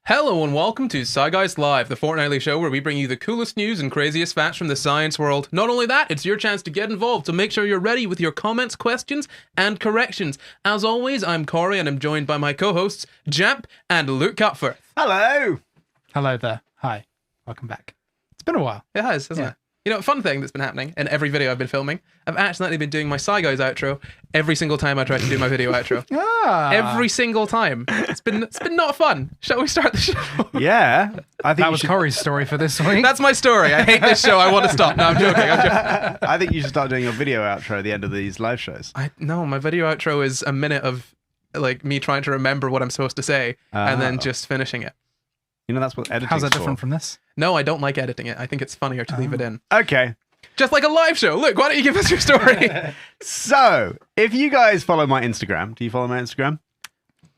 Hello and welcome to Sci Guys Live, the fortnightly show where we bring you the coolest news and craziest facts from the science world. Not only that, it's your chance to get involved, so make sure you're ready with your comments, questions, and corrections. As always, I'm Corey and I'm joined by my co-hosts, Jamp and Luke Cutforth. Hello! Hello there. Hi. Welcome back. It's been a while. It has, hasn't it? You know, a fun thing that's been happening in every video I've been filming, I've accidentally been doing my Sci Guys outro every single time I try to do my video outro. Every single time. It's been not fun. Shall we start the show? Yeah. I think That was Corey's story for this week. That's my story. I hate this show. I want to stop. No, I'm joking. I think you should start doing your video outro at the end of these live shows. No, my video outro is a minute of like me trying to remember what I'm supposed to say and then just finishing it. You know, that's what editing How's that different from this? No, I don't like editing it. I think it's funnier to leave it in. Okay. Just like a live show. Look, why don't you give us your story? So, if you guys follow my Instagram, do you follow my Instagram?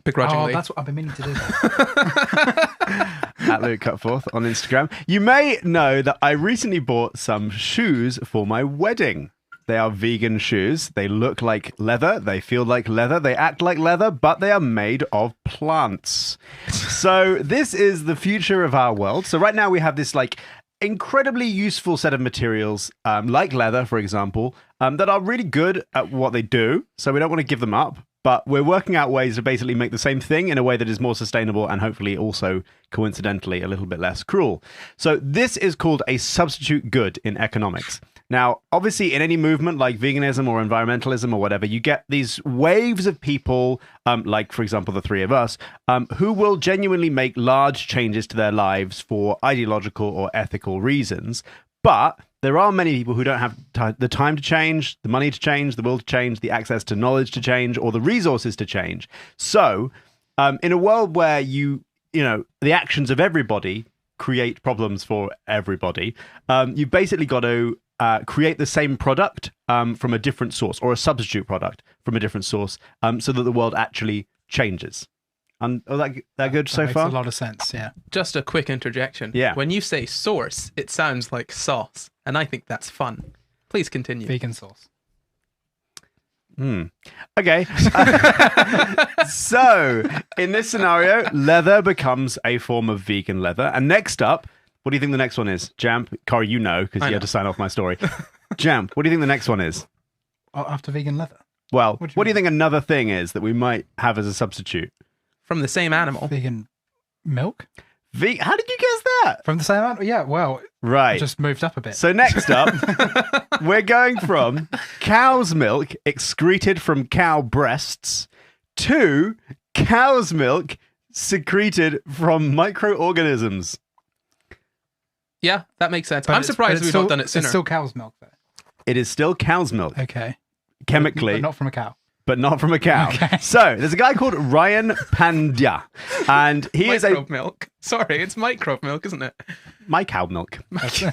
Begrudgingly. Oh, that's what I've been meaning to do. That. At Luke Cutforth on Instagram. You may know that I recently bought some shoes for my wedding. They are vegan shoes. They look like leather. They feel like leather. They act like leather, but they are made of plants. So this is the future of our world. So right now we have this like incredibly useful set of materials, like leather, for example, that are really good at what they do. So we don't want to give them up, but we're working out ways to basically make the same thing in a way that is more sustainable and hopefully also coincidentally a little bit less cruel. So this is called a substitute good in economics. Now, obviously, in any movement like veganism or environmentalism or whatever, you get these waves of people, like, for example, the three of us, who will genuinely make large changes to their lives for ideological or ethical reasons. But there are many people who don't have the time to change, the money to change, the will to change, the access to knowledge to change, or the resources to change. So, in a world where you know, the actions of everybody create problems for everybody, you've basically got to create the same product from a different source, or a substitute product from a different source, so that the world actually changes. And that good so far? Makes a lot of sense, yeah. Just a quick interjection. Yeah. When you say source, it sounds like sauce, and I think that's fun. Please continue. Vegan sauce. Okay. So, in this scenario, leather becomes a form of vegan leather. And next up, what do you think the next one is? Jamp, Corey, you know, because you had to sign off my story. Jamp, what do you think the next one is? After vegan leather? Well, what do you think another thing is that we might have as a substitute? From the same animal. Vegan milk? How did you guess that? From the same animal? Yeah, well, Right. it just moved up a bit. So next up, we're going from cow's milk excreted from cow breasts to cow's milk secreted from microorganisms. Yeah, that makes sense. But I'm surprised we've not done it sooner. It's still cow's milk, though. It is still cow's milk, Okay. chemically, But not from a cow. but not from a cow. Okay. So there's a guy called Ryan Pandya, and he is Microbe milk. Sorry, it's microbe milk, isn't it? my cow milk. So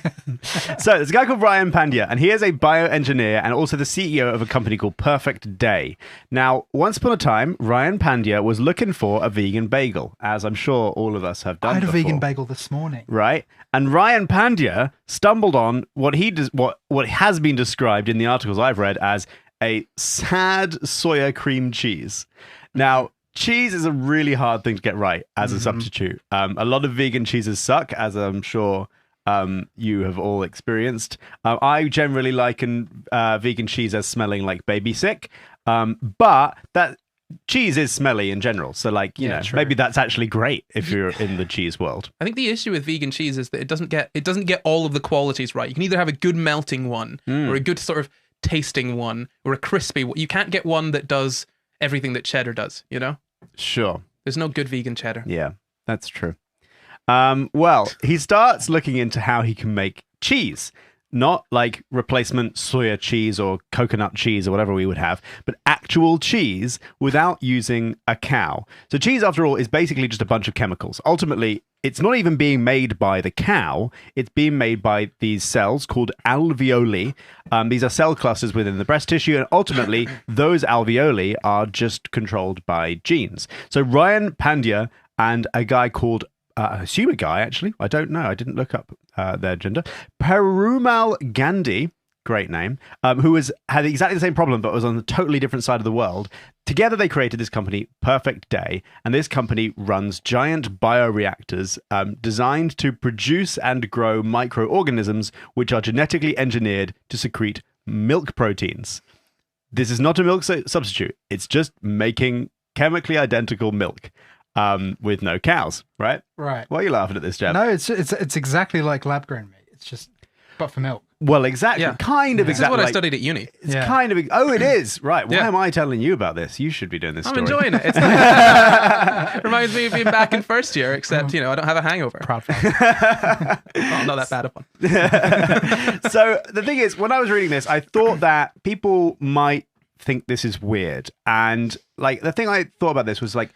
there's a guy called Ryan Pandya, and he is a bioengineer and also the CEO of a company called Perfect Day. Now, once upon a time, Ryan Pandya was looking for a vegan bagel, as I'm sure all of us have done I had a before. vegan bagel this morning. Right? And Ryan Pandya stumbled on what has been described in the articles I've read as a sad soya cream cheese. Now, cheese is a really hard thing to get right as a substitute. A lot of vegan cheeses suck, as I'm sure you have all experienced. I generally liken vegan cheese as smelling like baby sick, but that cheese is smelly in general. So, like, you know, true. maybe that's actually great if you're in the cheese world. I think the issue with vegan cheese is that it doesn't get all of the qualities right. You can either have a good melting one or a good sort of tasting one or a crispy one. You can't get one that does everything that cheddar does, you know? Sure. There's no good vegan cheddar. Yeah, that's true. Well, he starts looking into how he can make cheese. Not like replacement soya cheese or coconut cheese or whatever we would have, but actual cheese without using a cow. So cheese, after all, is basically just a bunch of chemicals. Ultimately, it's not even being made by the cow. It's being made by these cells called alveoli. These are cell clusters within the breast tissue, and ultimately, those alveoli are just controlled by genes. So Ryan Pandya and a guy called I assume a guy, actually. I don't know. I didn't look up their gender. Perumal Gandhi great name, who had exactly the same problem but was on a totally different side of the world. Together they created this company, Perfect Day, and this company runs giant bioreactors designed to produce and grow microorganisms which are genetically engineered to secrete milk proteins. This is not a milk substitute. It's just making chemically identical milk with no cows, right? Right. Why are you laughing at this, Jeff? No, it's exactly like lab grown meat. It's just but for milk. Well, exactly. Yeah. Kind of This is exactly. what I studied at uni. It's kind of... Oh, it is. Right. Why Yeah. am I telling you about this? You should be doing this I'm story. enjoying it. It's nice. Reminds me of being back in first year, except, I don't have a hangover. Proud father. Well, not that bad of one. So the thing is, when I was reading this, I thought that people might think this is weird. And like the thing I thought about this was like,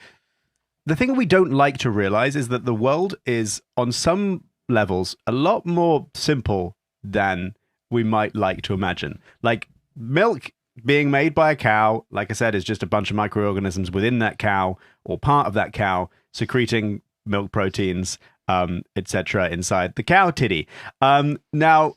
the thing we don't like to realize is that the world is on some levels a lot more simple than we might like to imagine. Like milk being made by a cow, like I said, is just a bunch of microorganisms within that cow or part of that cow secreting milk proteins, etc. inside the cow titty. Now,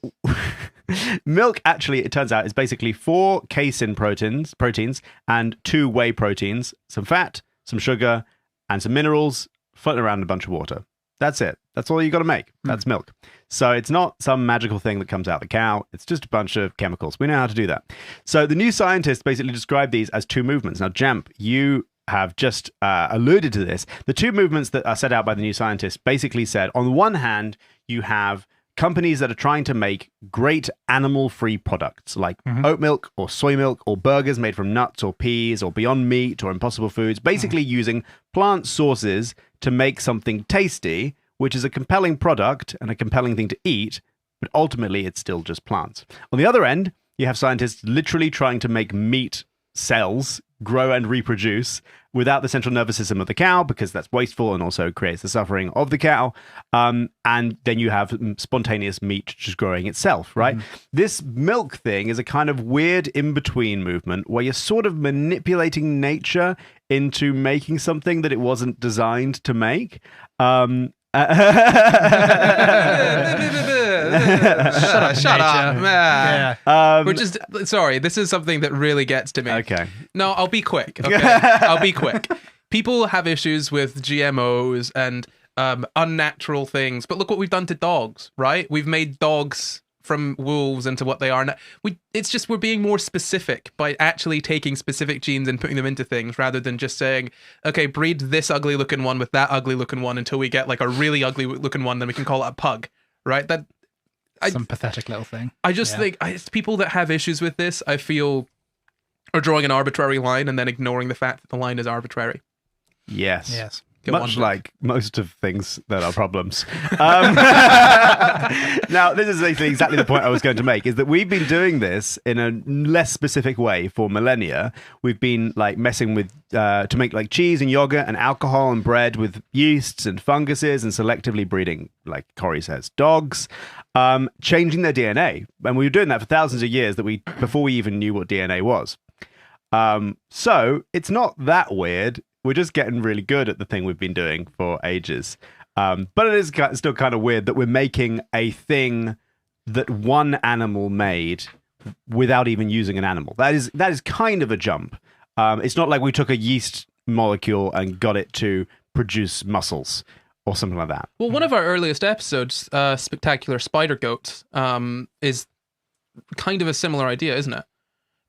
milk actually, it turns out, is basically 4 casein proteins and 2 whey proteins, some fat, some sugar, and some minerals floating around in a bunch of water. That's it. That's all you got to make. That's milk. So it's not some magical thing that comes out the cow. It's just a bunch of chemicals. We know how to do that. So the New Scientist basically described these as 2 movements. Now, Jamp, you have just alluded to this. The 2 movements that are set out by the New Scientist basically said, on the one hand, you have companies that are trying to make great animal-free products like oat milk or soy milk or burgers made from nuts or peas or Beyond Meat or Impossible Foods, basically using plant sources to make something tasty, which is a compelling product and a compelling thing to eat, but ultimately it's still just plants. On the other end, you have scientists literally trying to make meat cells grow and reproduce without the central nervous system of the cow, because that's wasteful and also creates the suffering of the cow. And then you have spontaneous meat just growing itself, right? This milk thing is a kind of weird in-between movement where you're sort of manipulating nature into making something that it wasn't designed to make. Shut up. Yeah. We're just sorry. This is something that really gets to me. Okay. No, I'll be quick. Okay, I'll be quick. People have issues with GMOs and unnatural things, but look what we've done to dogs, right? We've made dogs from wolves into what they are now. It's just we're being more specific by actually taking specific genes and putting them into things rather than just saying, okay, breed this ugly looking one with that ugly looking one until we get like a really ugly looking one, then we can call it a pug, right? Some pathetic little thing. I just think it's people that have issues with this, I feel, are drawing an arbitrary line and then ignoring the fact that the line is arbitrary. Yes. Go Much on. like most of things that are problems. Now, this is exactly the point I was going to make, is that we've been doing this in a less specific way for millennia. We've been like messing with, to make like cheese and yogurt and alcohol and bread with yeasts and funguses and selectively breeding, like Corey says, dogs, changing their DNA. And we were doing that for thousands of years before we even knew what DNA was. So it's not that weird. We're just getting really good at the thing we've been doing for ages. But it is still kind of weird that we're making a thing that one animal made without even using an animal. That is kind of a jump. It's not like we took a yeast molecule and got it to produce muscles or something like that. Well, one of our earliest episodes, Spectacular Spider Goats, is kind of a similar idea, isn't it?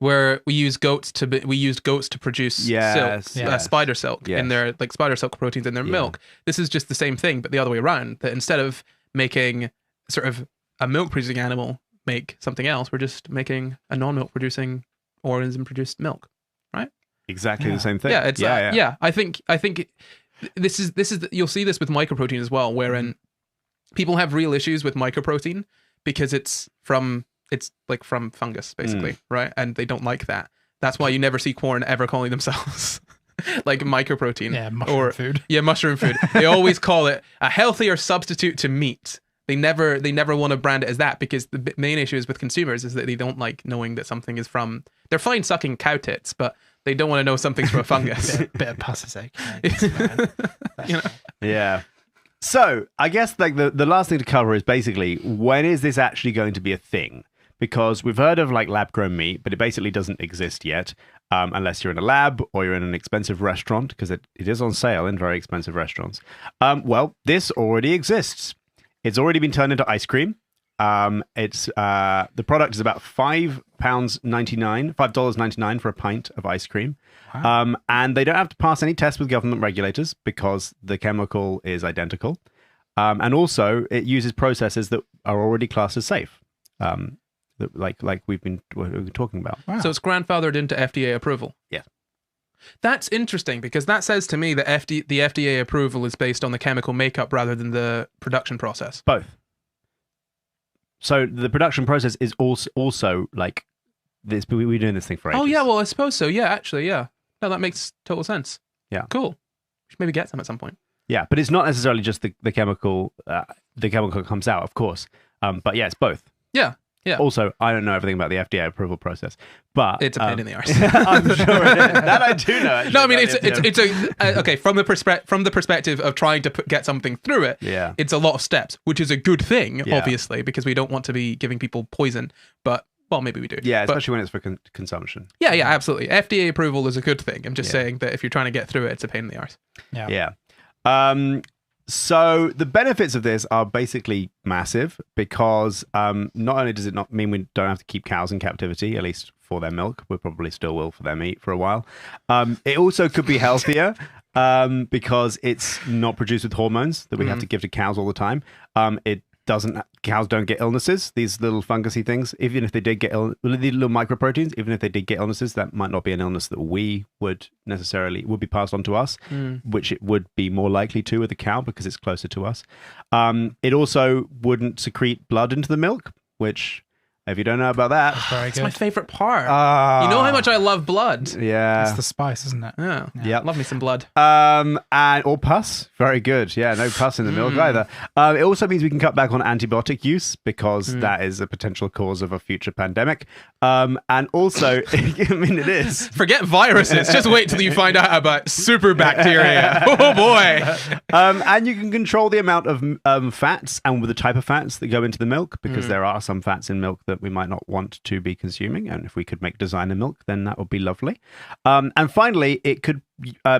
Where we used goats to produce silk, spider silk in their like spider silk proteins in their milk. This is just the same thing, but the other way around. That instead of making sort of a milk producing animal make something else, we're just making a non-milk producing organism produce milk, right? Exactly the same thing. Yeah, it's I think this is you'll see this with mycoprotein as well, wherein people have real issues with mycoprotein because it's from fungus, basically, right? And they don't like that. That's why you never see corn ever calling themselves like mycoprotein. Yeah, mushroom food. Yeah, mushroom food. They always call it a healthier substitute to meat. They never want to brand it as that because the main issue is with consumers is that they don't like knowing that something is from... They're fine sucking cow tits, but they don't want to know something's from a fungus. bit of pussy's sake. Yeah. So I guess like the last thing to cover is basically when is this actually going to be a thing? because we've heard of like lab-grown meat, but it basically doesn't exist yet unless you're in a lab or you're in an expensive restaurant, because it is on sale in very expensive restaurants. Well, this already exists. It's already been turned into ice cream. It's the product is about $5.99 for a pint of ice cream. Wow. And they don't have to pass any tests with government regulators because the chemical is identical. And also, it uses processes that are already classed as safe, like we've been talking about. Wow. So it's grandfathered into FDA approval. Yeah. That's interesting because that says to me that the FDA approval is based on the chemical makeup rather than the production process. Both. So the production process is also like this. We've been doing this thing for ages. Oh yeah, well I suppose so. Yeah, actually, yeah. No, that makes total sense. Yeah. Cool. We should maybe get some at some point. Yeah, but it's not necessarily just the chemical. The chemical comes out, of course. But yeah, it's both. Yeah. Yeah. Also, I don't know everything about the FDA approval process, but It's a pain in the arse. I'm sure it is. That I do know. Actually, No, I mean about the FDA. it's okay from the perspective of trying to get something through it. Yeah. It's a lot of steps, which is a good thing, Yeah. obviously, because we don't want to be giving people poison. But well, maybe we do. Yeah, But, especially when it's for consumption. yeah, absolutely. FDA approval is a good thing. I'm just Yeah. saying that if you're trying to get through it, it's a pain in the arse. Yeah. Yeah. So the benefits of this are basically massive because not only does it not mean we don't have to keep cows in captivity, at least for their milk, we probably still will for their meat for a while. It also could be healthier because it's not produced with hormones that we have to give to cows all the time. Cows don't get illnesses, these little fungusy things. Even if they did get the little microproteins, even if they did get illnesses, that might not be an illness that would be passed on to us, which it would be more likely to with a cow because it's closer to us. It also wouldn't secrete blood into the milk, which, if you don't know about that, Very It's good. my favorite part. Ah. You know how much I love blood. yeah. It's the spice, isn't it? Yeah. Yeah. Love me some blood. Or pus. Very good. Yeah, no pus in the milk either. It also means we can cut back on antibiotic use because that is a potential cause of a future pandemic. And also, I mean, it is. Forget viruses. Just wait till you find out about super bacteria. Oh boy. And you can control the amount of fats and with the type of fats that go into the milk because there are some fats in milk that we might not want to be consuming. And if we could make designer milk, then that would be lovely. And finally, it could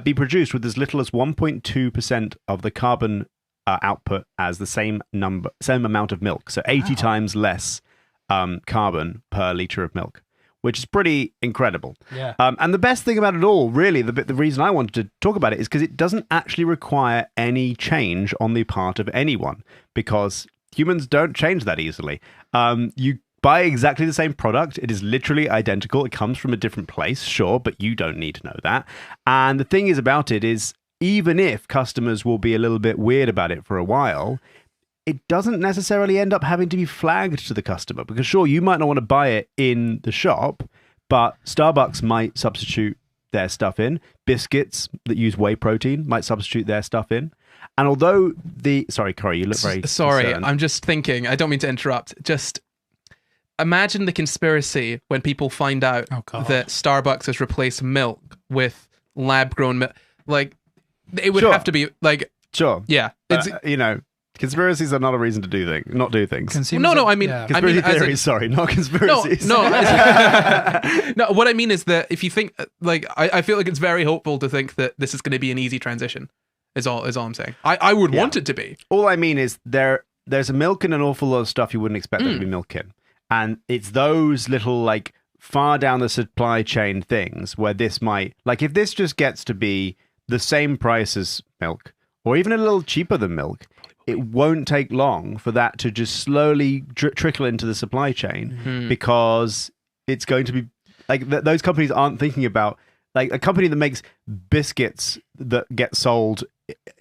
be produced with as little as 1.2% of the carbon output as the same amount of milk. So 80 times less carbon per liter of milk, which is pretty incredible. Yeah. And the best thing about it all, really, the reason I wanted to talk about it is because it doesn't actually require any change on the part of anyone because humans don't change that easily. You buy exactly the same product. It is literally identical. It comes from a different place, sure, but you don't need to know that. And the thing is about it is, even if customers will be a little bit weird about it for a while, it doesn't necessarily end up having to be flagged to the customer because sure, you might not want to buy it in the shop, but Starbucks might substitute their stuff in. Biscuits that use whey protein might substitute their stuff in. And although sorry, Corey, you look very Sorry, concerned. I'm just thinking. I don't mean to interrupt. Just imagine the conspiracy when people find out Oh, God. that Starbucks has replaced milk with lab-grown milk. Like, it would Sure. have to be like, Sure. yeah. It's, Conspiracies are not a reason to not do things. Consumers No, are- I mean- yeah. Conspiracy as in- theories, sorry, not conspiracies. No, what I mean is that if you think, like, I feel like it's very hopeful to think that this is going to be an easy transition. Is all I'm saying. I would want it to be. All I mean is there's a milk in an awful lot of stuff you wouldn't expect there to be milk in. And it's those little, like, far down the supply chain things where this might, like, if this just gets to be the same price as milk, or even a little cheaper than milk, it won't take long for that to just slowly trickle into the supply chain because it's going to be, like, those companies aren't thinking about, like, a company that makes biscuits that get sold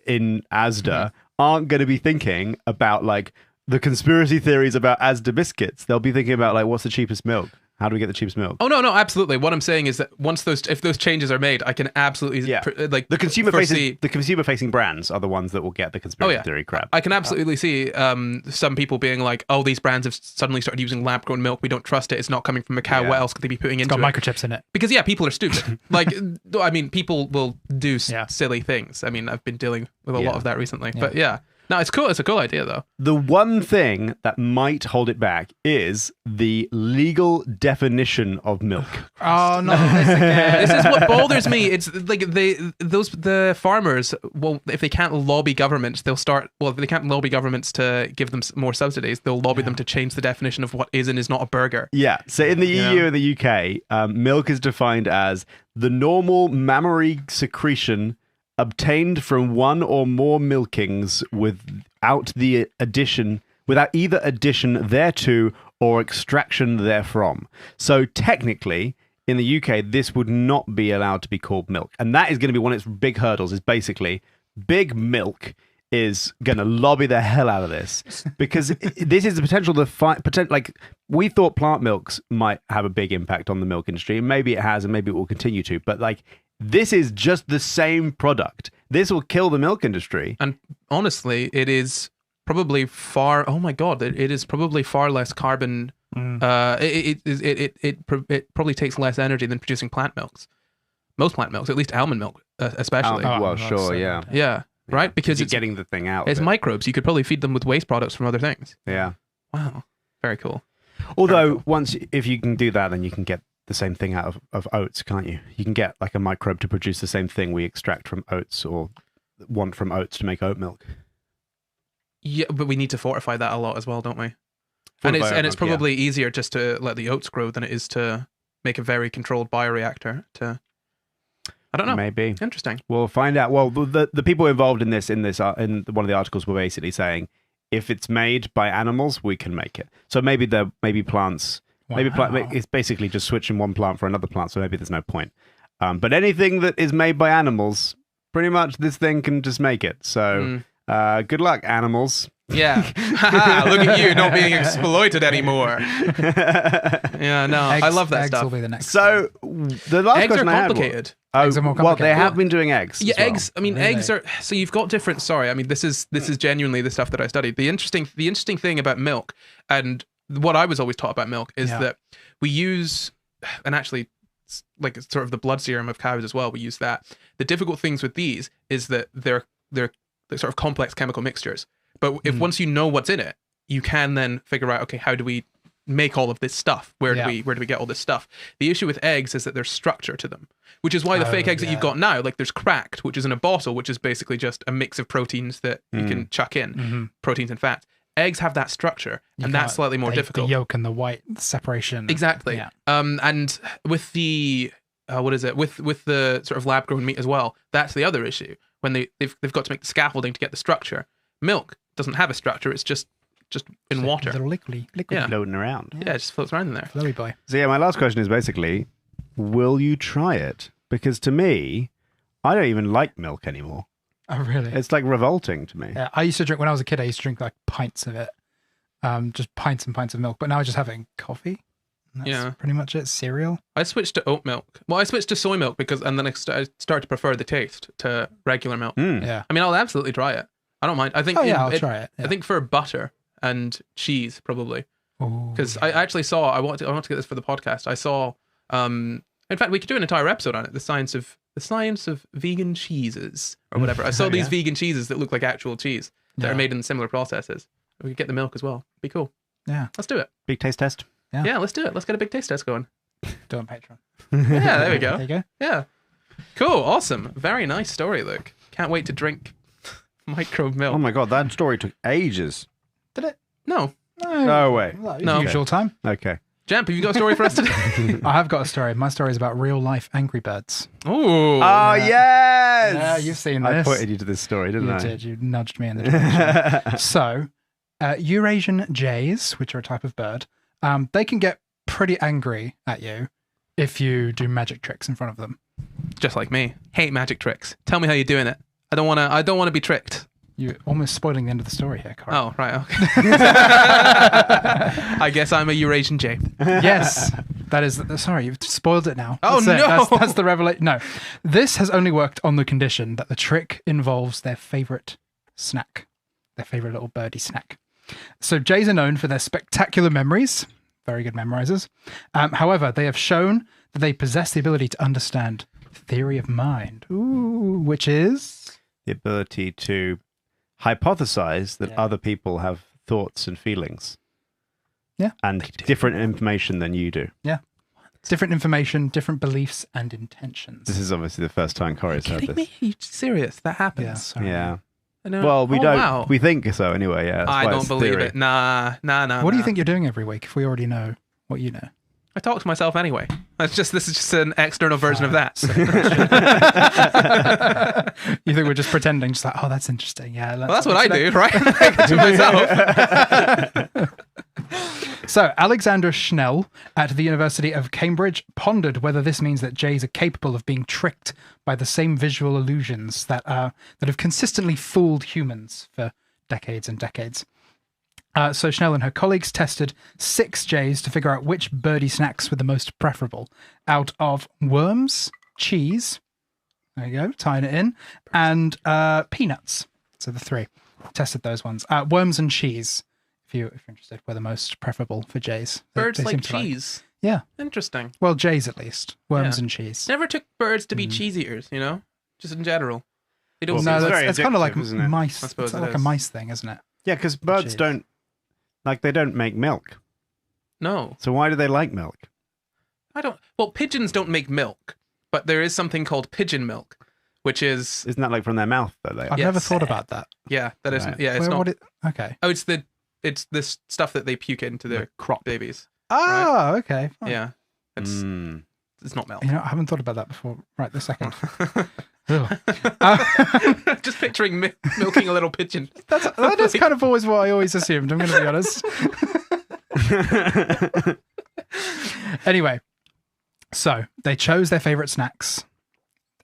in Asda aren't going to be thinking about, like, the conspiracy theories about Asda biscuits. They'll be thinking about, like, what's the cheapest milk? How do we get the cheapest milk? Oh no, absolutely. What I'm saying is that if those changes are made, I can absolutely like The consumer foresee. facing brands are the ones that will get the conspiracy theory crap. I can absolutely see some people being like, "Oh, these brands have suddenly started using lab-grown milk. We don't trust it. It's not coming from a cow. Yeah. What else could they be putting It's into got it?" microchips in it. Because people are stupid. Like, I mean, people will do Yeah. silly things. I mean, I've been dealing with a Yeah. lot of that recently. But yeah, No, it's cool. It's a cool idea, though. The one thing that might hold it back is the legal definition of milk. Oh, no, this again. This is what bothers me. It's like the farmers. Well, if they can't lobby governments, they'll start. Well, if they can't lobby governments to give them more subsidies, they'll lobby them to change the definition of what is and is not a burger. Yeah. So in the EU and the UK, milk is defined as the normal mammary secretion obtained from one or more milkings without either addition thereto or extraction therefrom. So technically, in the UK, this would not be allowed to be called milk. And that is going to be one of its big hurdles, is basically big milk is going to lobby the hell out of this, because this is the potential to fight. Like, we thought plant milks might have a big impact on the milk industry, and maybe it has, and maybe it will continue to. But like, this is just the same product. This will kill the milk industry. And honestly, it is probably far. Oh my god, it is probably far less carbon. It probably takes less energy than producing plant milks. Most plant milks, at least almond milk, especially. Well, sure, yeah. Yeah. Right, because it's getting the thing out. It's microbes. You could probably feed them with waste products from other things. Yeah. Wow. Very cool. Although, if you can do that, then you can get the same thing out of oats, can't you? You can get like a microbe to produce the same thing we extract from oats or want from oats to make oat milk. Yeah, but we need to fortify that a lot as well, don't we? And it's probably easier just to let the oats grow than it is to make a very controlled bioreactor to. I don't know. Maybe. Interesting. We'll find out. Well, the people involved in one of the articles were basically saying, if it's made by animals, we can make it. So maybe plants. Wow. Maybe it's basically just switching one plant for another plant. So maybe there's no point. But anything that is made by animals, pretty much this thing can just make it. So good luck, animals. Yeah. Look at you not being exploited anymore. Yeah, no, I love that eggs stuff. Will be the next So the last eggs are question I had complicated. Eggs are more well, complicated. they have been doing eggs. Yeah, as well. eggs. I mean, Really? eggs are. So you've got different. Sorry, I mean, this is genuinely the stuff that I studied. The interesting thing about milk, and what I was always taught about milk, is that we use, and actually, like it's sort of the blood serum of cows as well. We use that. The difficult things with these is that they're sort of complex chemical mixtures. But if once you know what's in it, you can then figure out, okay, how do we make all of this stuff? Where do we get all this stuff? The issue with eggs is that there's structure to them, which is why the fake eggs that you've got now, like there's cracked, which is in a bottle, which is basically just a mix of proteins that you can chuck in, proteins and fats. Eggs have that structure, and that's slightly more difficult. The yolk and the white separation. Exactly. Yeah. And with the with the sort of lab grown meat as well, that's the other issue. When they've got to make the scaffolding to get the structure. Milk doesn't have a structure; it's just in water. Little liquid. Yeah. Floating around. Yeah, it just floats around in there. Flowy boy. So yeah, my last question is basically, will you try it? Because to me, I don't even like milk anymore. Oh, really? It's like revolting to me. Yeah, I used to drink, when I was a kid, I used to drink like pints of it. Just pints and pints of milk. But now I just have it in coffee. And that's pretty much it. Cereal. I switched to oat milk. Well, I switched to soy milk and then I started to prefer the taste to regular milk. Yeah. I mean, I'll absolutely try it. I don't mind. I think. I'll try it. Yeah. I think for butter and cheese probably, because I actually saw. I want to get this for the podcast. I saw. In fact, we could do an entire episode on it. The science of vegan cheeses or whatever. I saw these vegan cheeses that look like actual cheese that are made in similar processes. We could get the milk as well. Be cool. Yeah. Let's do it. Big taste test. Yeah, let's do it. Let's get a big taste test going. Do it on Patreon. Yeah, there we go. There you go. Yeah. Cool. Awesome. Very nice story, Luke. Can't wait to drink microbe milk. Oh my god, that story took ages. Did it? No. No way. No. Usual time. Okay. Jamp, have you got a story for us today? I have got a story. My story is about real life Angry Birds. Ooh. Oh yes. Yeah, you've seen I this. pointed you to this story, didn't I? You did. You nudged me in the direction. So, Eurasian jays, which are a type of bird, they can get pretty angry at you if you do magic tricks in front of them. Just like me. Hate magic tricks. Tell me how you're doing it. I don't want to be tricked. You're almost spoiling the end of the story here, Carl. Oh, right. Okay. I guess I'm a Eurasian jay. Yes. That is, sorry, you've spoiled it now. Oh, That's it. no. That's the revelation. No. This has only worked on the condition that the trick involves their favorite snack, their favorite little birdie snack. So jays are known for their spectacular memories. Very good memorizers. However, they have shown that they possess the ability to understand theory of mind, which is The ability to hypothesize that Yeah. other people have thoughts and feelings. Yeah. And different information than you do. Yeah. Different information, different beliefs and intentions. This is obviously the first time Corey's heard Kidding this. me? Are you serious? That happens. Yeah, sorry. Yeah. I know. Well, we Oh, don't. wow. We think so anyway. Yeah. that's I why don't it's believe theory. it. Nah. What do you think you're doing every week if we already know what you know? I talk to myself anyway. This is just an external version of that. You think we're just pretending, just like, oh, that's interesting. Yeah. Well, that's what I do, right? to myself. So, Alexander Schnell at the University of Cambridge pondered whether this means that jays are capable of being tricked by the same visual illusions that have consistently fooled humans for decades and decades. So Schnell and her colleagues tested 6 jays to figure out which birdie snacks were the most preferable out of worms, cheese, there you go, tying it in, and peanuts. So the 3 tested those ones. Worms and cheese, if you're interested, were the most preferable for jays. Birds They like seem to cheese. Yeah. Interesting. Well, jays at least. Worms Yeah. and cheese. Never took birds to be cheese eaters, you know? Just in general. They don't Well, seem No, it's that's, very it's kind of like addictive, isn't it? mice. I suppose It's it like a is. mice thing, isn't it? Yeah, because birds Cheese. don't they don't make milk. No. So why do they like milk? I don't. Well, pigeons don't make milk, but there is something called pigeon milk, which is Isn't that like from their mouth that they? I've Yes. never thought about that. yeah, that is Right. yeah. It's Where- not. what okay. Oh, it's this stuff that they puke into their crop. babies. Oh, okay. Fine. Yeah, it's Mm. it's not milk. You know, I haven't thought about that before. Right this second. Ugh. Just picturing milking a little pigeon. That is kind of always what I always assumed, I'm going to be honest. Anyway, so they chose their favorite snacks,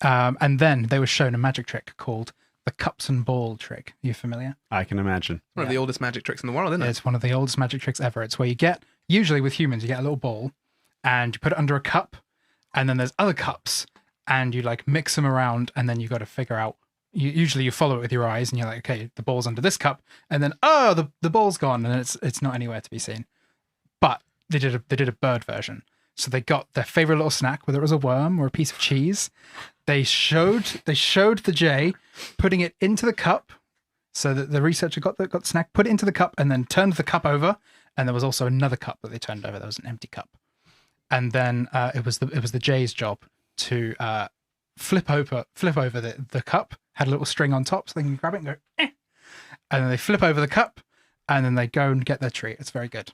and then they were shown a magic trick called the cups and ball trick. Are you familiar? I can imagine. One of the oldest magic tricks in the world, isn't it? It's one of the oldest magic tricks ever. It's where you get, usually with humans, you get a little ball and you put it under a cup, and then there's other cups, and you like mix them around, and then you got to figure out. Usually you follow it with your eyes, and you're like, okay, the ball's under this cup, and then the ball's gone, and it's not anywhere to be seen. But they did a bird version. So they got their favorite little snack, whether it was a worm or a piece of cheese. They showed the jay putting it into the cup, so that the researcher got the snack, put it into the cup, and then turned the cup over. And there was also another cup that they turned over. There was an empty cup, and then it was the jay's job to flip over the cup. Had a little string on top, so they can grab it and go, eh. And then they flip over the cup, and then they go and get their treat. It's very good.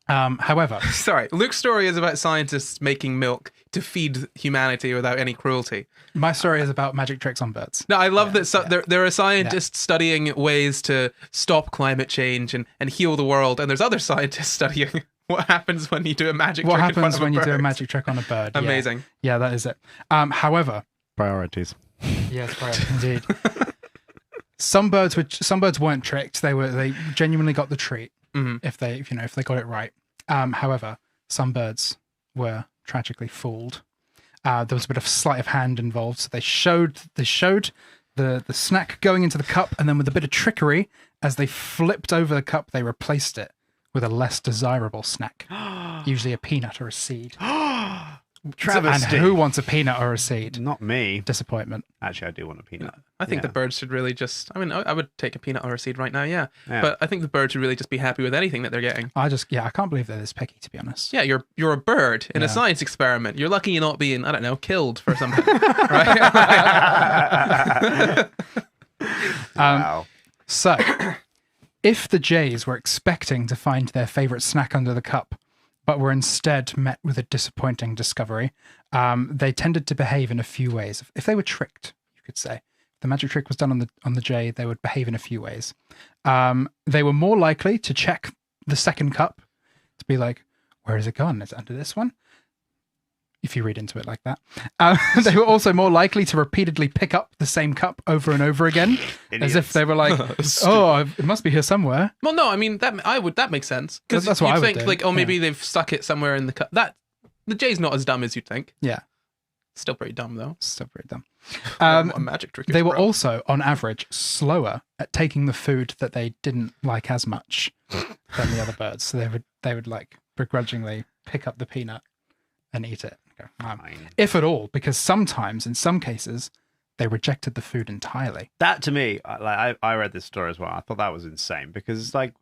However, Sorry, Luke's story is about scientists making milk to feed humanity without any cruelty. my story is about magic tricks on birds. No, I love that there are scientists studying ways to stop climate change and heal the world, and there's other scientists studying what happens when you do a magic What trick in front happens of when you do a bird. magic trick on a bird? Yeah. Amazing. Yeah, that is it. However, Priorities. yes, right, indeed. Some birds weren't tricked. They genuinely got the treat if they got it right. However, some birds were tragically fooled. There was a bit of sleight of hand involved. So they showed the snack going into the cup, and then with a bit of trickery, as they flipped over the cup, they replaced it with a less desirable snack, usually a peanut or a seed. Travesty. And who wants a peanut or a seed? Not me. Disappointment. Actually, I do want a peanut. I think Yeah. the birds should really just. I mean, I would take a peanut or a seed right now, yeah. Yeah. But I think the birds should really just be happy with anything that they're getting. I can't believe they're this picky, to be honest. Yeah, you're a bird in a Yeah. science experiment. You're lucky you're not being, I don't know, killed for something, right? Wow. So, if the jays were expecting to find their favorite snack under the cup, but were instead met with a disappointing discovery, they tended to behave in a few ways. If they were tricked, you could say, if the magic trick was done on the jay, they would behave in a few ways. They were more likely to check the second cup to be like, where has it gone? Is it under this one? If you read into it like that. They were also more likely to repeatedly pick up the same cup over and over again, as if they were like, "Oh, it must be here somewhere." Well, no, I mean that makes sense because That's what I you'd would think do, like, oh, maybe yeah. they've stuck it somewhere in the cup. That the jay's not as dumb as you'd think. Yeah, Still pretty dumb though. still very dumb. What a magic trick. They were also, on average, slower at taking the food that they didn't like as much than the other birds. So they would like begrudgingly pick up the peanut and eat it. Go, Fine. if at all, because sometimes, in some cases, they rejected the food entirely. That to me, I read this story as well. I thought that was insane because it's like,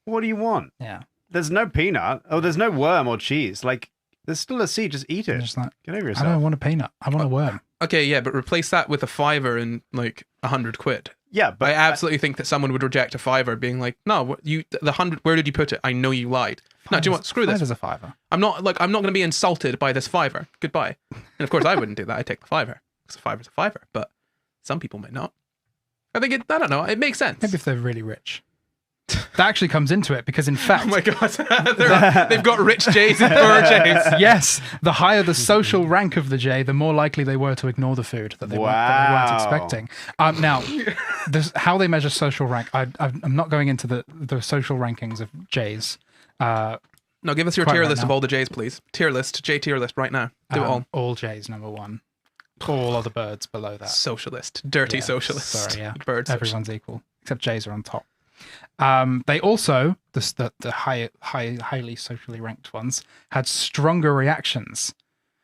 what do you want? Yeah. There's no peanut. Oh, there's no worm or cheese. Like, there's still a seed. Just eat it. Just like, Get over I yourself. don't want a peanut. I want a worm. Okay, yeah, but replace that with a fiver and like 100 quid. Yeah, but I absolutely think that someone would reject a fiver, being like, "No, the 100. Where did you put it? I know you lied. No, do you want? Screw this. Fiver's a fiver. I'm not going to be insulted by this fiver. Goodbye." And of course, I wouldn't do that. I'd take the fiver because a fiver's a fiver. But some people may not. I think I don't know. It makes sense. Maybe if they're really rich. That actually comes into it because, in fact, Oh my god, they've got rich Jays and poor Jays. yes, the higher the social rank of the jay, the more likely they were to ignore the food that they weren't expecting. Now, how they measure social rank, I'm not going into the social rankings of jays. No, give us your Quite tier right list of now. all the Jays, please. Tier list, J tier list right now. Do it all. All jays, number one. All other birds below that. Socialist, dirty Yeah, socialist. Sorry, yeah. Birds. Everyone's equal, except jays are on top. They also, the highly socially ranked ones, had stronger reactions,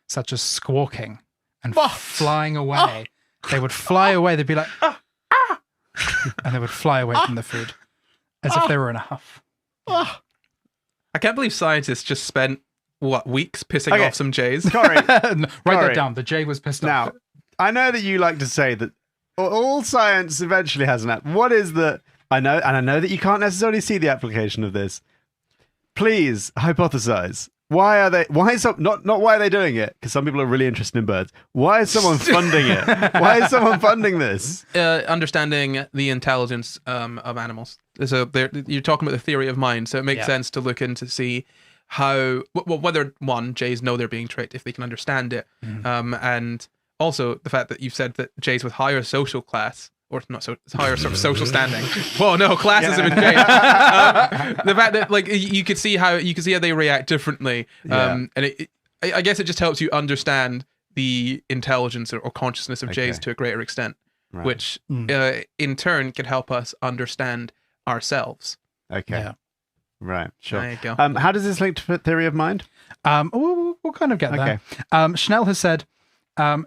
such as squawking and flying away. They would fly away. They'd be like, and they would fly away from the food, as if they were in a huff. I can't believe scientists just spent weeks pissing Okay. off some Jays. Corey, Write that Corey. down. The jay was pissed now, off. I know that you like to say that all science eventually has an app. What is the... I know, and I know that you can't necessarily see the application of this. Please hypothesize. Why are they? Why is not why are they doing it? Because some people are really interested in birds. Why is someone funding it? Why is someone funding this? Understanding the intelligence of animals. So you're talking about the theory of mind, so it makes sense to look in to see how, whether Jays know they're being tricked, if they can understand it, and also the fact that you've said that Jays with higher social class, or not so higher sort of social standing. Whoa, no, classism in Jays. The fact that like you could see how they react differently, and I guess it just helps you understand the intelligence or consciousness of Jays to a greater extent, which in turn can help us understand ourselves. Okay. Yeah. Right. Sure. There you go. How does this link to theory of mind? We'll kind of get there. Schnell has said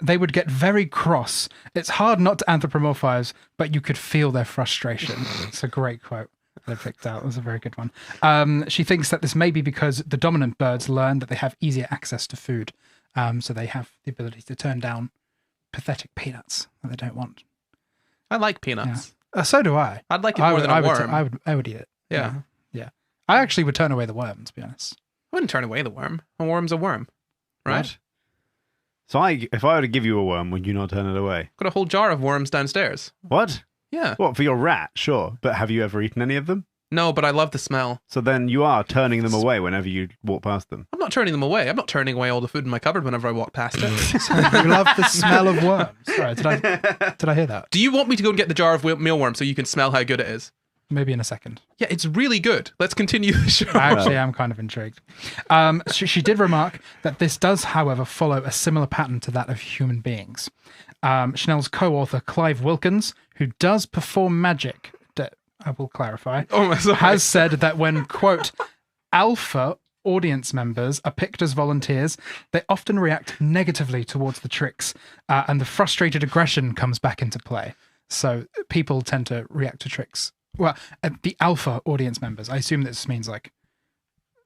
they would get very cross. It's hard not to anthropomorphize, but you could feel their frustration. It's a great quote that I picked out. It was a very good one. She thinks that this may be because the dominant birds learn that they have easier access to food. So they have the ability to turn down pathetic peanuts that they don't want. I like peanuts. So do I. I'd like it more than a worm. I would eat it. Yeah. Yeah. I actually would turn away the worm, to be honest. I wouldn't turn away the worm. A worm's a worm, right? What? So if I were to give you a worm, would you not turn it away? Got a whole jar of worms downstairs. What? Yeah. What, for your rat? Sure. But have you ever eaten any of them? No, but I love the smell. So then you are turning them away whenever you walk past them. I'm not turning them away. I'm not turning away all the food in my cupboard whenever I walk past it. You love the smell of worms. Sorry, did I hear that? Do you want me to go and get the jar of mealworms so you can smell how good it is? Maybe in a second. Yeah, it's really good. Let's continue the show. I actually am kind of intrigued. She did remark that this does, however, follow a similar pattern to that of human beings. Schnell's co-author, Clive Wilkins, who does perform magic, I will clarify, has said that when, quote, alpha audience members are picked as volunteers, they often react negatively towards the tricks, and the frustrated aggression comes back into play. So people tend to react to tricks. Well, the alpha audience members, I assume this means like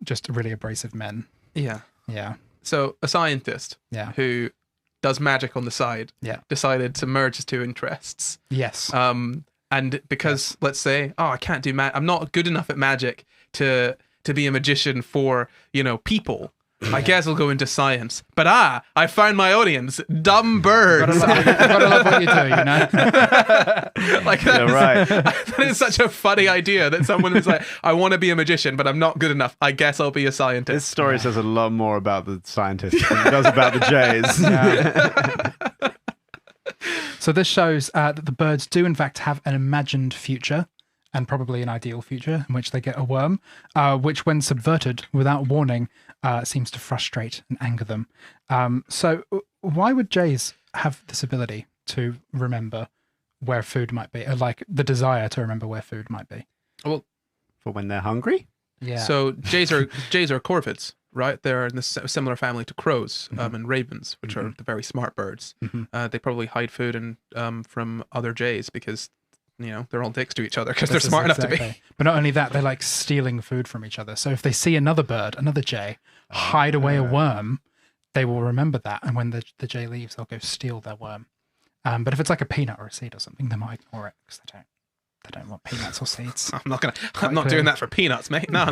just really abrasive men. Yeah. Yeah. So a scientist who does magic on the side decided to merge his two interests. Yes. And because let's say, I can't do I'm not good enough at magic to be a magician for, people. I guess I'll go into science. But I found my audience, dumb birds. Gotta love what you do, Like that is such a funny idea that someone was like, I want to be a magician, but I'm not good enough. I guess I'll be a scientist. This story says a lot more about the scientists than it does about the jays. So this shows that the birds do in fact have an imagined future, and probably an ideal future, in which they get a worm, which when subverted without warning seems to frustrate and anger them. So why would jays have this ability to remember where food might be, or like the desire to remember where food might be? Well, for when they're hungry? Yeah. So jays are corvids, right? They're in this similar family to crows and ravens, which are the very smart birds. They probably hide food and from other jays because they're all dicks to each other because they're smart enough to be. But not only that, they're like stealing food from each other. So if they see another bird, another jay, hide away a worm, they will remember that, and when the jay leaves, they'll go steal their worm. But if it's like a peanut or a seed or something, they might ignore it because they don't want peanuts or seeds. I'm not doing that for peanuts, mate. No.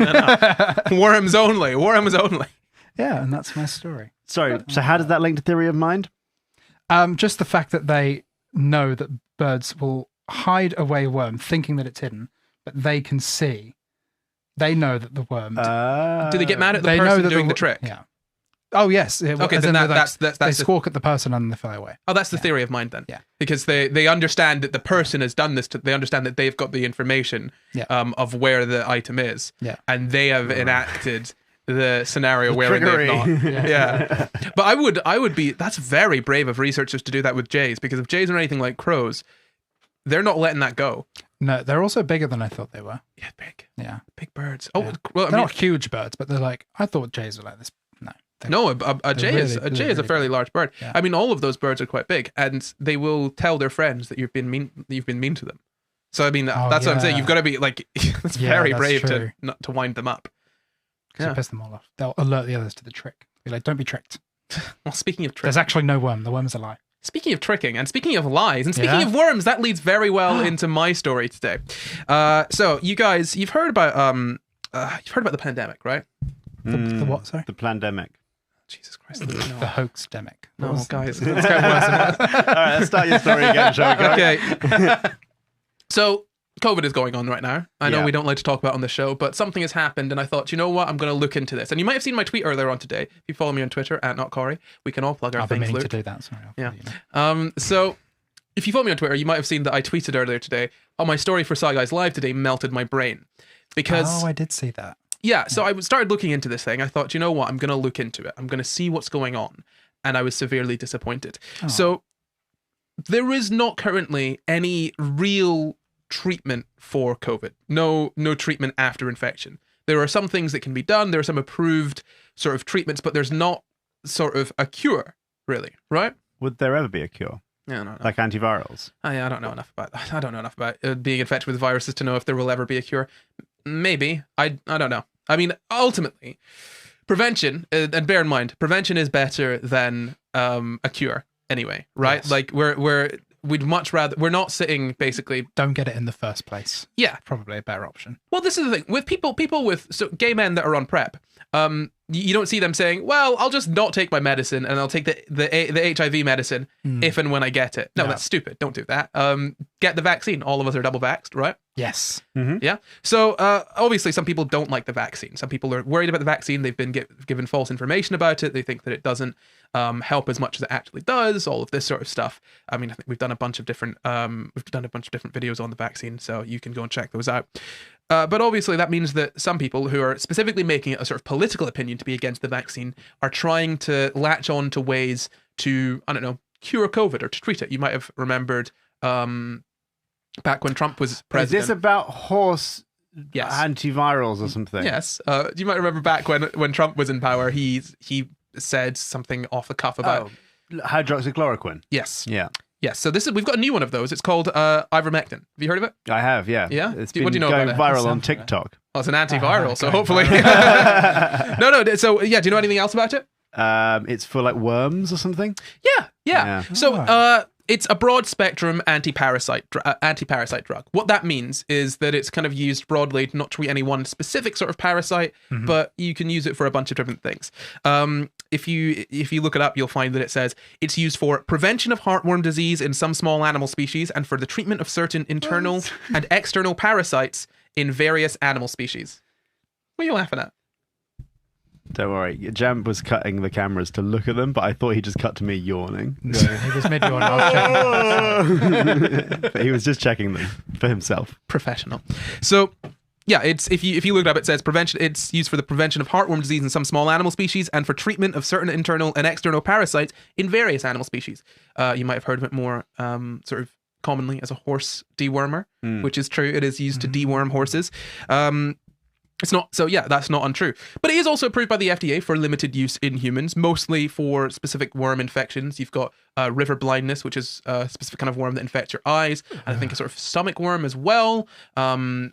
Worms only. Yeah, and that's my story. Sorry, so how does that link to theory of mind? Just the fact that they know that birds will hide away a worm thinking that it's hidden, but they can see. They know that the worm... Do they get mad at the person doing the trick? Yeah. Oh, yes. Okay, then that's they squawk at the person and they fly away. Oh, that's the theory of mind then. Yeah. Because they understand that the person has done this. They understand that they've got the information of where the item is. Yeah. And they have enacted the scenario where they've not. Yeah. But I would be... That's very brave of researchers to do that with jays, because if jays are anything like crows, they're not letting that go. No, they're also bigger than I thought they were. Yeah, big. Yeah. Big birds. Oh, well, they're not huge birds, but they're like... I thought jays were like this. No, a jay is a fairly large bird. Yeah. I mean, all of those birds are quite big, and they will tell their friends that you've been mean to them. So I mean, that's what I'm saying. You've got to be like, it's very brave to wind them up. To piss them all off. They'll alert the others to the trick. Be like, don't be tricked. Well, speaking of tricking, there's actually no worm. The worm's a lie. Speaking of tricking, and speaking of lies, and speaking of worms, that leads very well into my story today. So you guys, you've heard about the pandemic, right? The what? Sorry, the pandemic. Jesus Christ. The hoax-demic. No, guys. Let's go worse. All right, let's start your story again, shall we go? Okay. So, COVID is going on right now. I know we don't like to talk about it on the show, but something has happened, and I thought, you know what? I'm going to look into this. And you might have seen my tweet earlier on today. If you follow me on Twitter, @NotCorey, we can all plug our I've been things, meaning Luke. to do that. Sorry. Yeah. So, if you follow me on Twitter, you might have seen that I tweeted earlier today, my story for Sci Guys Live today melted my brain. Because... Oh, I did see that. Yeah, so I started looking into this thing. I thought, you know what? I'm going to look into it. I'm going to see what's going on. And I was severely disappointed. Oh. So there is not currently any real treatment for COVID. No treatment after infection. There are some things that can be done. There are some approved sort of treatments, but there's not sort of a cure, really, right? Would there ever be a cure? Yeah, I don't know. Like antivirals? I don't know enough about that. I don't know enough about being infected with viruses to know if there will ever be a cure. Maybe. I don't know. I mean, ultimately, prevention, and bear in mind, prevention is better than a cure anyway, right? Yes. Like, we'd much rather... We're not sitting, basically... Don't get it in the first place. Yeah. Probably a better option. Well, this is the thing. With people with... So, gay men that are on PrEP, you don't see them saying, well, I'll just not take my medicine and I'll take the HIV medicine if and when I get it. No, that's stupid. Don't do that. Get the vaccine. All of us are double vaxxed, right? Yes. Mm-hmm. Yeah. So obviously some people don't like the vaccine. Some people are worried about the vaccine. They've been given false information about it. They think that it doesn't help as much as it actually does. All of this sort of stuff. I mean, I think we've done a bunch of different videos on the vaccine, so you can go and check those out. But obviously that means that some people who are specifically making it a sort of political opinion to be against the vaccine are trying to latch on to ways to, I don't know, cure COVID or to treat it. You might have remembered back when Trump was president. Is this about horse antivirals or something? Yes. You might remember back when Trump was in power, he said something off the cuff about... hydroxychloroquine. Yes. Yeah. Yes, so we've got a new one of those. It's called ivermectin. Have you heard of it? I have, yeah. Yeah? It's What do you know going about it? viral on TikTok. Oh, it's an antiviral, so hopefully... No, so yeah, do you know anything else about it? It's for like worms or something? Yeah. So it's a broad spectrum anti-parasite drug. What that means is that it's kind of used broadly to not treat any one specific sort of parasite, but you can use it for a bunch of different things. If you look it up, you'll find that it says it's used for prevention of heartworm disease in some small animal species and for the treatment of certain internal and external parasites in various animal species. What are you laughing at? Don't worry. Jam was cutting the cameras to look at them, but I thought he just cut to me yawning. No, he was mid-yawn. I was checking. But he was just checking them for himself. Professional. So... yeah, it's if you look it up, it says prevention. It's used for the prevention of heartworm disease in some small animal species and for treatment of certain internal and external parasites in various animal species. You might have heard of it more sort of commonly as a horse dewormer, which is true. It is used to deworm horses. It's not, so yeah, that's not untrue. But it is also approved by the FDA for limited use in humans, mostly for specific worm infections. You've got river blindness, which is a specific kind of worm that infects your eyes, and I think a sort of stomach worm as well, and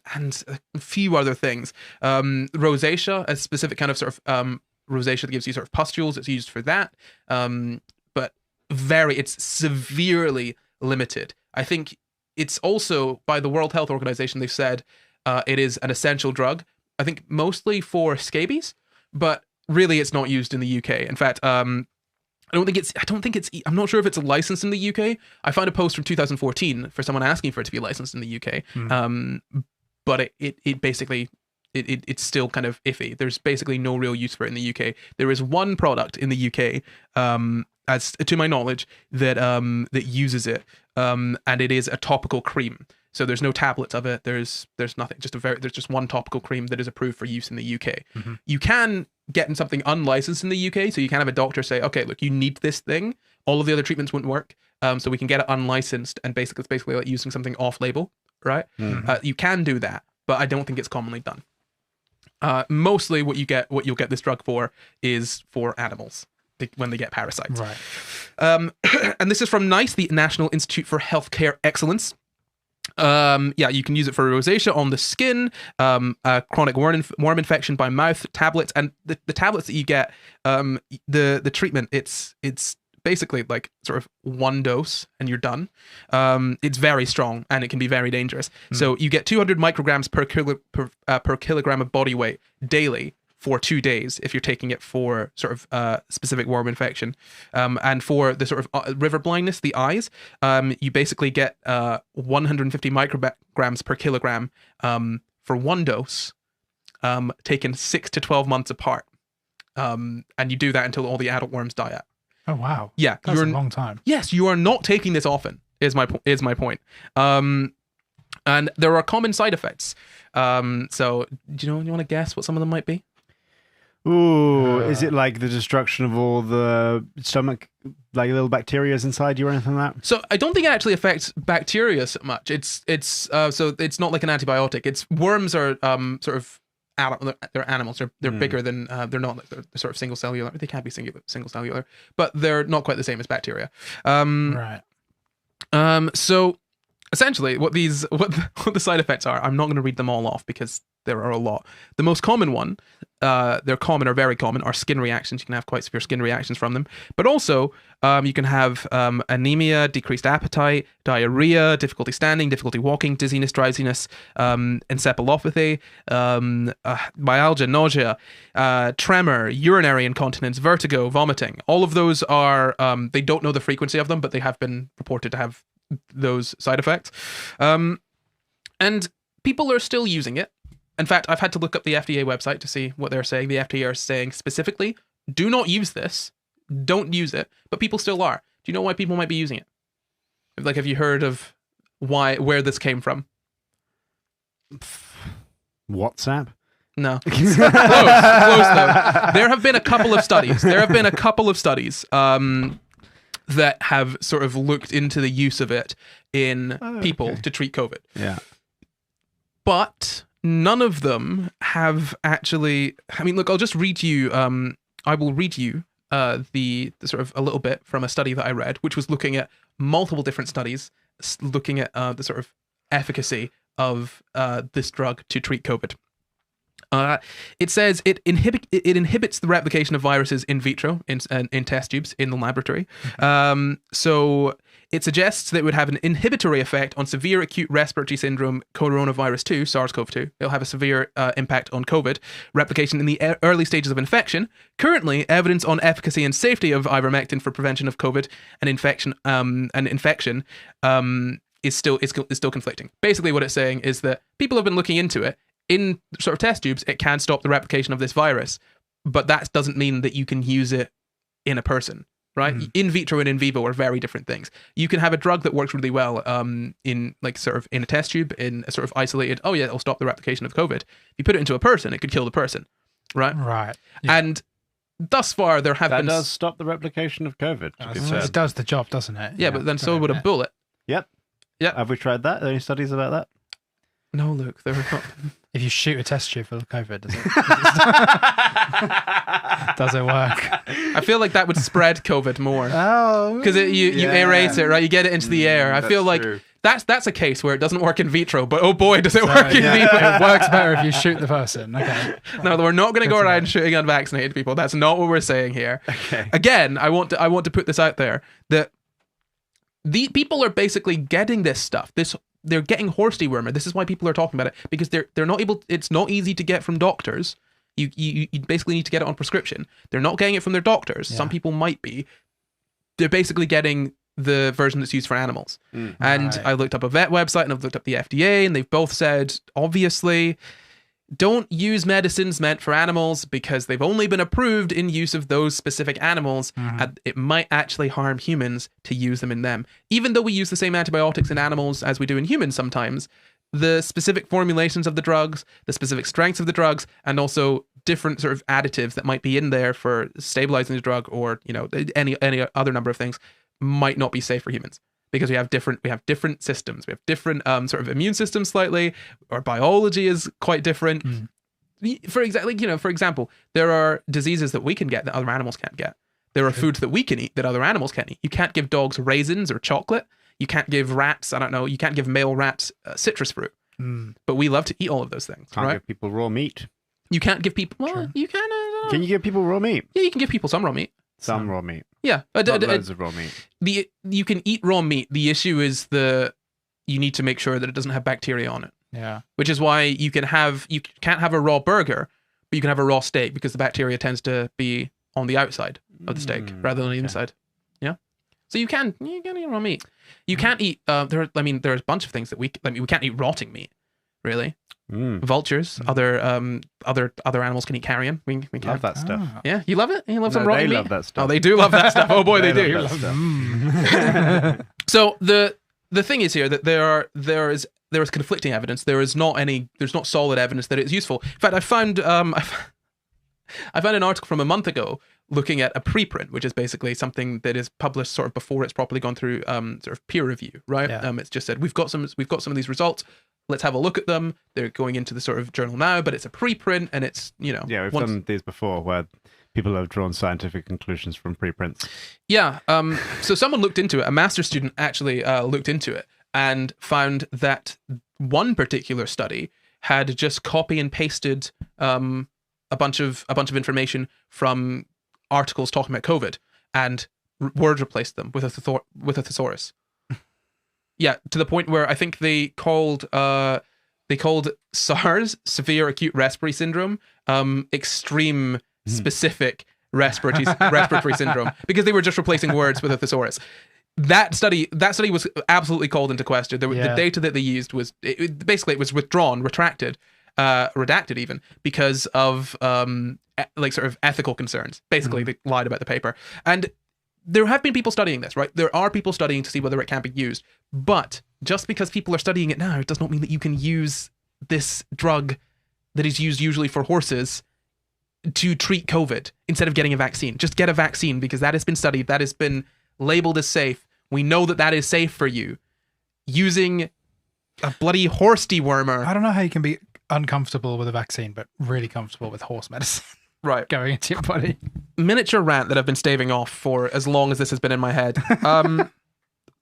a few other things. Rosacea, a specific kind of sort of rosacea that gives you sort of pustules, it's used for that. But it's severely limited. I think it's also, by the World Health Organization, they've said it is an essential drug. I think mostly for scabies, but really it's not used in the UK. In fact, I'm not sure if it's licensed in the UK. I found a post from 2014 for someone asking for it to be licensed in the UK. But it basically, it's still kind of iffy. There's basically no real use for it in the UK. There is one product in the UK, as to my knowledge, that uses it, and it is a topical cream. So there's no tablets of it. There's nothing. There's just one topical cream that is approved for use in the UK. You can get in something unlicensed in the UK, so you can have a doctor say, okay, look, you need this thing. All of the other treatments wouldn't work, so we can get it unlicensed, and it's basically like using something off-label, right? You can do that, but I don't think it's commonly done. Mostly, what you'll get this drug for is for animals when they get parasites. Right. And this is from NICE, the National Institute for Healthcare Excellence. You can use it for rosacea on the skin, chronic worm infection by mouth, tablets, and the tablets that you get, the treatment, it's basically like sort of one dose and you're done. It's very strong and it can be very dangerous. So you get 200 micrograms per kilogram of body weight daily for 2 days if you're taking it for sort of specific worm infection. And for the sort of river blindness, the eyes, you basically get 150 micrograms per kilogram for one dose, taken 6 to 12 months apart. And you do that until all the adult worms die out. Oh, wow. Yeah. That's a long time. Yes, you are not taking this often, is my point. And there are common side effects. So, do you want to guess what some of them might be? Ooh, is it like the destruction of all the stomach, like little bacterias inside you or anything like that? So I don't think it actually affects bacteria so much. It's not like an antibiotic. It's worms are sort of they're animals. They're bigger than they're not they're sort of single cellular. They can be single cellular, but they're not quite the same as bacteria. Right. So essentially, what the side effects are, I'm not going to read them all off because there are a lot. The most common one, they're common or very common, are skin reactions. You can have quite severe skin reactions from them. But also, you can have anemia, decreased appetite, diarrhea, difficulty standing, difficulty walking, dizziness, drowsiness, encephalopathy, myalgia, nausea, tremor, urinary incontinence, vertigo, vomiting. All of those are, they don't know the frequency of them, but they have been reported to have those side effects. And people are still using it. In fact, I've had to look up the FDA website to see what they're saying. The FDA are saying specifically, do not use this. Don't use it. But people still are. Do you know why people might be using it? Like, have you heard of where this came from? WhatsApp? No. Close though. There have been a couple of studies. That have sort of looked into the use of it in people to treat COVID. Yeah. But none of them have actually, I mean, look, I'll just read you, I will read you the sort of a little bit from a study that I read, which was looking at multiple different studies, looking at the sort of efficacy of this drug to treat COVID. It says it inhibits the replication of viruses in vitro, in test tubes in the laboratory. So it suggests that it would have an inhibitory effect on severe acute respiratory syndrome coronavirus 2, SARS-CoV-2. It'll have a severe impact on COVID replication in the early stages of infection. Currently, evidence on efficacy and safety of ivermectin for prevention of COVID and infection is still conflicting. Basically, what it's saying is that people have been looking into it. In sort of test tubes, it can stop the replication of this virus, but that doesn't mean that you can use it in a person, right? In vitro and in vivo are very different things. You can have a drug that works really well in like sort of in a test tube, in a sort of isolated, oh yeah, it'll stop the replication of COVID. If you put it into a person, it could kill the person, right? Right. Yeah. And thus far, there have been... That does stop the replication of COVID. It does the job, doesn't it? Yeah, but then so would a bullet. Yep. Yep. Have we tried that? Are there any studies about that? No, Luke, they're not. If you shoot a test tube full of COVID, does it work? I feel like that would spread COVID more. Oh, Because you aerate it, right? You get it into the air. I feel like true. that's a case where it doesn't work in vitro, but oh boy, does it work in vitro. It works better if you shoot the person. Okay. No, we're not going to go around shooting unvaccinated people. That's not what we're saying here. Okay. Again, I want to put this out there that the people are basically getting this stuff. They're getting horse dewormer. This is why people are talking about it, because they're not able. It's not easy to get from doctors. You basically need to get it on prescription. They're not getting it from their doctors. Yeah. Some people might be. They're basically getting the version that's used for animals. And Right. I looked up a vet website and I've looked up the FDA, and they've both said, obviously, don't use medicines meant for animals because they've only been approved in use of those specific animals. And it might actually harm humans to use them in them. Even though we use the same antibiotics in animals as we do in humans sometimes, the specific formulations of the drugs, the specific strengths of the drugs, and also different sort of additives that might be in there for stabilizing the drug, or any other number of things, might not be safe for humans. Because we have different systems. We have different sort of immune systems slightly. Our biology is quite different. For example, there are diseases that we can get that other animals can't get. There are foods that we can eat that other animals can't eat. You can't give dogs raisins or chocolate. You can't give rats, you can't give male rats citrus fruit. But we love to eat all of those things, Can't right? give people raw meat. You can't give people, well, you can. Can you give people raw meat? Yeah, you can give people some raw meat. Some raw meat. Yeah. Not loads of raw meat. You can eat raw meat. The issue is you need to make sure that it doesn't have bacteria on it. Yeah. Which is why you can't have a raw burger, but you can have a raw steak because the bacteria tends to be on the outside of the steak rather than the inside. Yeah. So you can eat raw meat. You can't eat there's a bunch of things that we can't eat rotting meat, really. Vultures, other animals can eat carrion. We can Love that stuff. Yeah, you love it? You love some No, rotting they meat? love that stuff. Oh, they do love that stuff. Oh boy, they do. love that stuff. So the thing is here that there is conflicting evidence. There's not solid evidence that it's useful. In fact, I found an article from a month ago looking at a preprint, which is basically something that is published sort of before it's properly gone through sort of peer review, right? Yeah. It's just said we've got some of these results. Let's have a look at them. They're going into the sort of journal now, but it's a preprint, and it's Yeah, we've done these before where people have drawn scientific conclusions from preprints. Yeah. So someone looked into it. A master's student actually looked into it and found that one particular study had just copy and pasted a bunch of information from articles talking about COVID and word replaced them with a thesaurus. Yeah, to the point where I think they called SARS, severe acute respiratory syndrome, extreme specific respiratory syndrome, because they were just replacing words with a thesaurus. That study was absolutely called into question. The data that they used was basically withdrawn, redacted even, because of sort of ethical concerns. Basically, they lied about the paper. And there have been people studying this, right? There are people studying to see whether it can be used. But just because people are studying it now, it does not mean that you can use this drug that is used usually for horses to treat COVID instead of getting a vaccine. Just get a vaccine, because that has been studied. That has been labeled as safe. We know that is safe for you. Using a bloody horse dewormer. I don't know how you can be uncomfortable with a vaccine, but really comfortable with horse medicine. Right. Going into your body. Miniature rant that I've been staving off for as long as this has been in my head.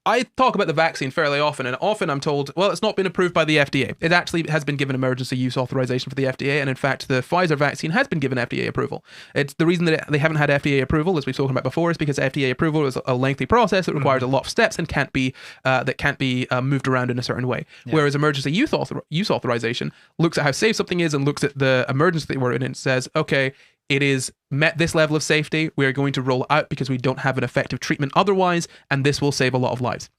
I talk about the vaccine fairly often, and often I'm told, well, it's not been approved by the FDA. It actually has been given emergency use authorization for the FDA, and in fact, the Pfizer vaccine has been given FDA approval. It's the reason that they haven't had FDA approval, as we've spoken about before, is because FDA approval is a lengthy process that requires a lot of steps and can't be moved around in a certain way. Yeah. Whereas emergency use authorization looks at how safe something is and looks at the emergency that we're in and says, okay, it is met this level of safety. We are going to roll it out because we don't have an effective treatment otherwise, and this will save a lot of lives.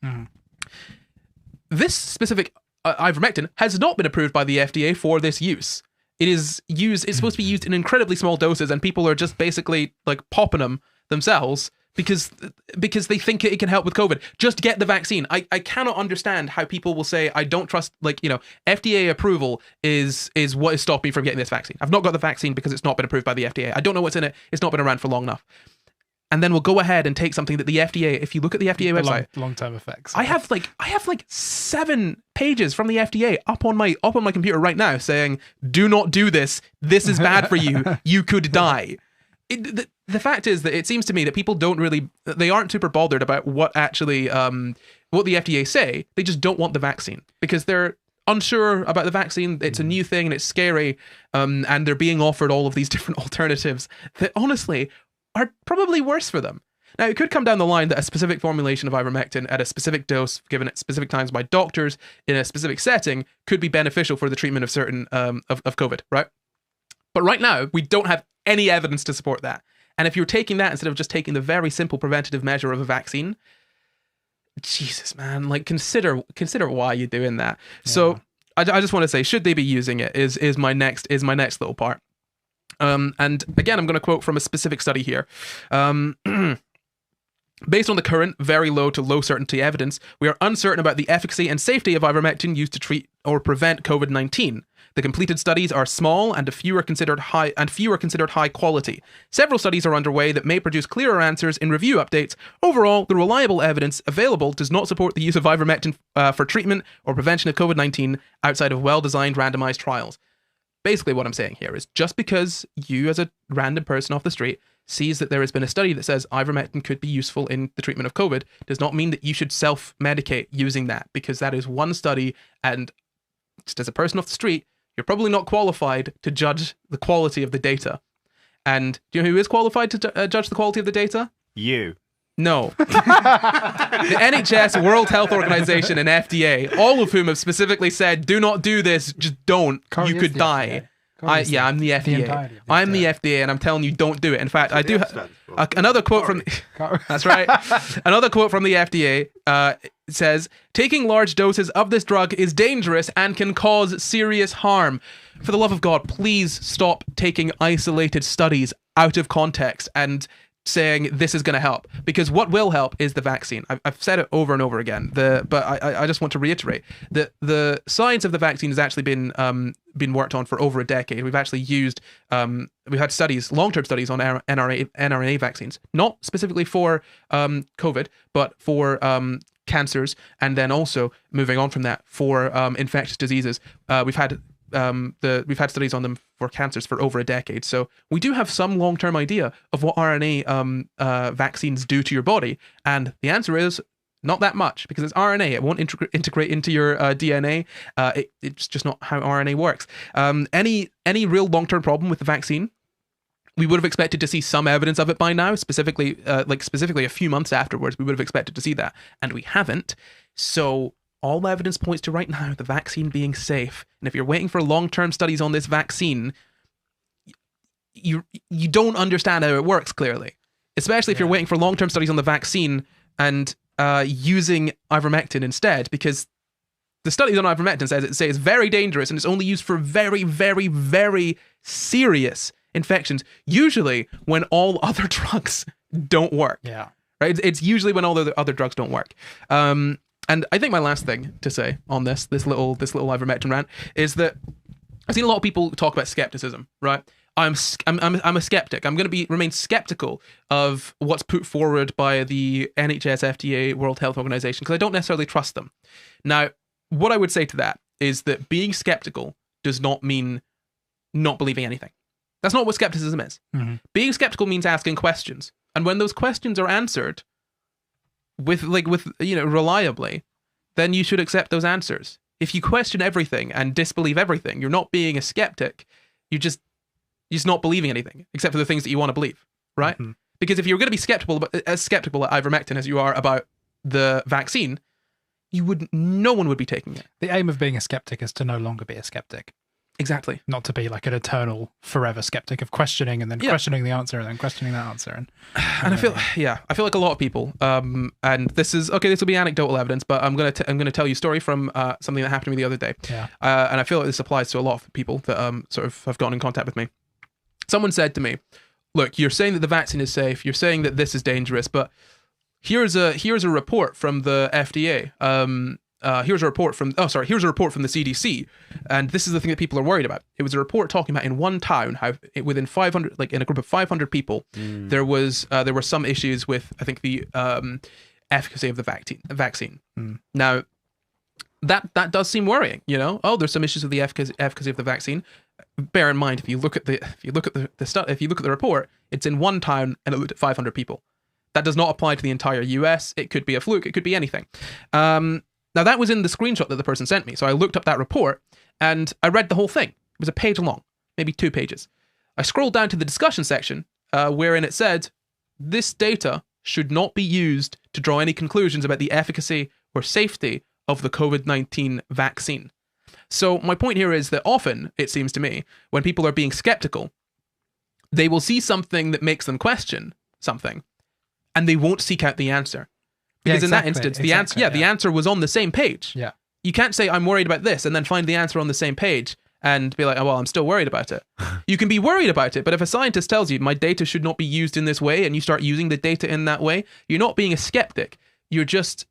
This specific ivermectin has not been approved by the FDA for this use. It's supposed to be used in incredibly small doses, and people are just basically like popping them themselves because they think it can help with COVID. Just get the vaccine. I cannot understand how people will say, I don't trust, FDA approval is what is stopping me from getting this vaccine. I've not got the vaccine because it's not been approved by the FDA. I don't know what's in it. It's not been around for long enough. and then will go ahead and take something that the FDA, if you look at the FDA website, long-term effects. I have like 7 pages from the FDA up on my computer right now saying, do not do this. This is bad for you. You could die. The fact is that it seems to me that people they aren't super bothered about what actually, what the FDA say. They just don't want the vaccine because they're unsure about the vaccine. It's a new thing and it's scary. And they're being offered all of these different alternatives that honestly are probably worse for them. Now, it could come down the line that a specific formulation of ivermectin at a specific dose given at specific times by doctors in a specific setting could be beneficial for the treatment of certain of COVID, right? But right now, we don't have any evidence to support that. And if you're taking that instead of just taking the very simple preventative measure of a vaccine, Jesus, man, like consider why you're doing that. Yeah. So I just want to say, should they be using it is my next little part. And again, I'm going to quote from a specific study here. Based on the current very low to low certainty evidence, we are uncertain about the efficacy and safety of ivermectin used to treat or prevent COVID-19. The completed studies are small and few are considered high quality. Several studies are underway that may produce clearer answers in review updates. Overall, the reliable evidence available does not support the use of ivermectin for treatment or prevention of COVID-19 outside of well-designed randomized trials. Basically, what I'm saying here is just because you, as a random person off the street, sees that there has been a study that says ivermectin could be useful in the treatment of COVID does not mean that you should self-medicate using that, because that is one study, and just as a person off the street, you're probably not qualified to judge the quality of the data. And do you know who is qualified to judge the quality of the data? You. No. The NHS, World Health Organization, and FDA, all of whom have specifically said, do not do this, just don't. You could die. I'm the FDA. I'm the FDA, and I'm telling you, don't do it. In fact, I do another quote from. That's right. Another quote from the FDA says, "Taking large doses of this drug is dangerous and can cause serious harm. For the love of God, please stop taking isolated studies out of context and saying this is going to help, because what will help is the vaccine." I've said it over and over again. But I just want to reiterate that the science of the vaccine has actually been worked on for over a decade. We've actually used we've had studies, long-term studies on mRNA vaccines, not specifically for COVID, but for cancers, and then also moving on from that for infectious diseases. We've had studies on them for cancers for over a decade. So we do have some long-term idea of what RNA vaccines do to your body. And the answer is not that much, because it's RNA. It won't integrate into your DNA. It's just not how RNA works. Any real long-term problem with the vaccine, we would have expected to see some evidence of it by now, specifically a few months afterwards. We would have expected to see that, and we haven't. So all the evidence points to right now the vaccine being safe. And if you're waiting for long-term studies on this vaccine, you don't understand how it works clearly. Especially if you're waiting for long-term studies on the vaccine and using ivermectin instead, because the studies on ivermectin say it's very dangerous and it's only used for very, very, very serious infections, usually when all other drugs don't work. Yeah. Right? It's usually when all the other drugs don't work. And I think my last thing to say on this little ivermectin rant is that I've seen a lot of people talk about skepticism, right? I'm a skeptic. I'm going to remain skeptical of what's put forward by the NHS, FDA, World Health Organization, because I don't necessarily trust them. Now, what I would say to that is that being skeptical does not mean not believing anything. That's not what skepticism is. Mm-hmm. Being skeptical means asking questions, and when those questions are answered with reliably, then you should accept those answers. If you question everything and disbelieve everything, you're not being a skeptic. You're just not believing anything except for the things that you want to believe, right? Mm-hmm. Because if you're going to be skeptical at ivermectin as you are about the vaccine, no one would be taking it. The aim of being a skeptic is to no longer be a skeptic. Exactly. Not to be like an eternal, forever skeptic of questioning and then questioning the answer and then questioning that answer. And I feel like a lot of people, and this will be anecdotal evidence, but I'm gonna tell you a story from something that happened to me the other day. Yeah. And I feel like this applies to a lot of people that sort of have gotten in contact with me. Someone said to me, "Look, you're saying that the vaccine is safe. You're saying that this is dangerous, but here's a report from the FDA here's a report from here's a report from the CDC, and this is the thing that people are worried about. It was a report talking about in one town how within 500, like in a group of 500 people, there were some issues with, I think, the efficacy of the vaccine. Now, that does seem worrying. You know, there's some issues with the efficacy of the vaccine. Bear in mind, if you look at the report, it's in one town and it looked at 500 people. That does not apply to the entire US. It could be a fluke. It could be anything. Now, that was in the screenshot that the person sent me. So I looked up that report and I read the whole thing. It was a page long, maybe 2 pages. I scrolled down to the discussion section, wherein it said, this data should not be used to draw any conclusions about the efficacy or safety of the COVID-19 vaccine. So my point here is that often, it seems to me, when people are being skeptical, they will see something that makes them question something, and they won't seek out the answer. Because in that instance, the answer was on the same page. Yeah. You can't say, I'm worried about this, and then find the answer on the same page and be like, oh, well, I'm still worried about it. You can be worried about it, but if a scientist tells you, my data should not be used in this way, and you start using the data in that way, you're not being a skeptic. You're just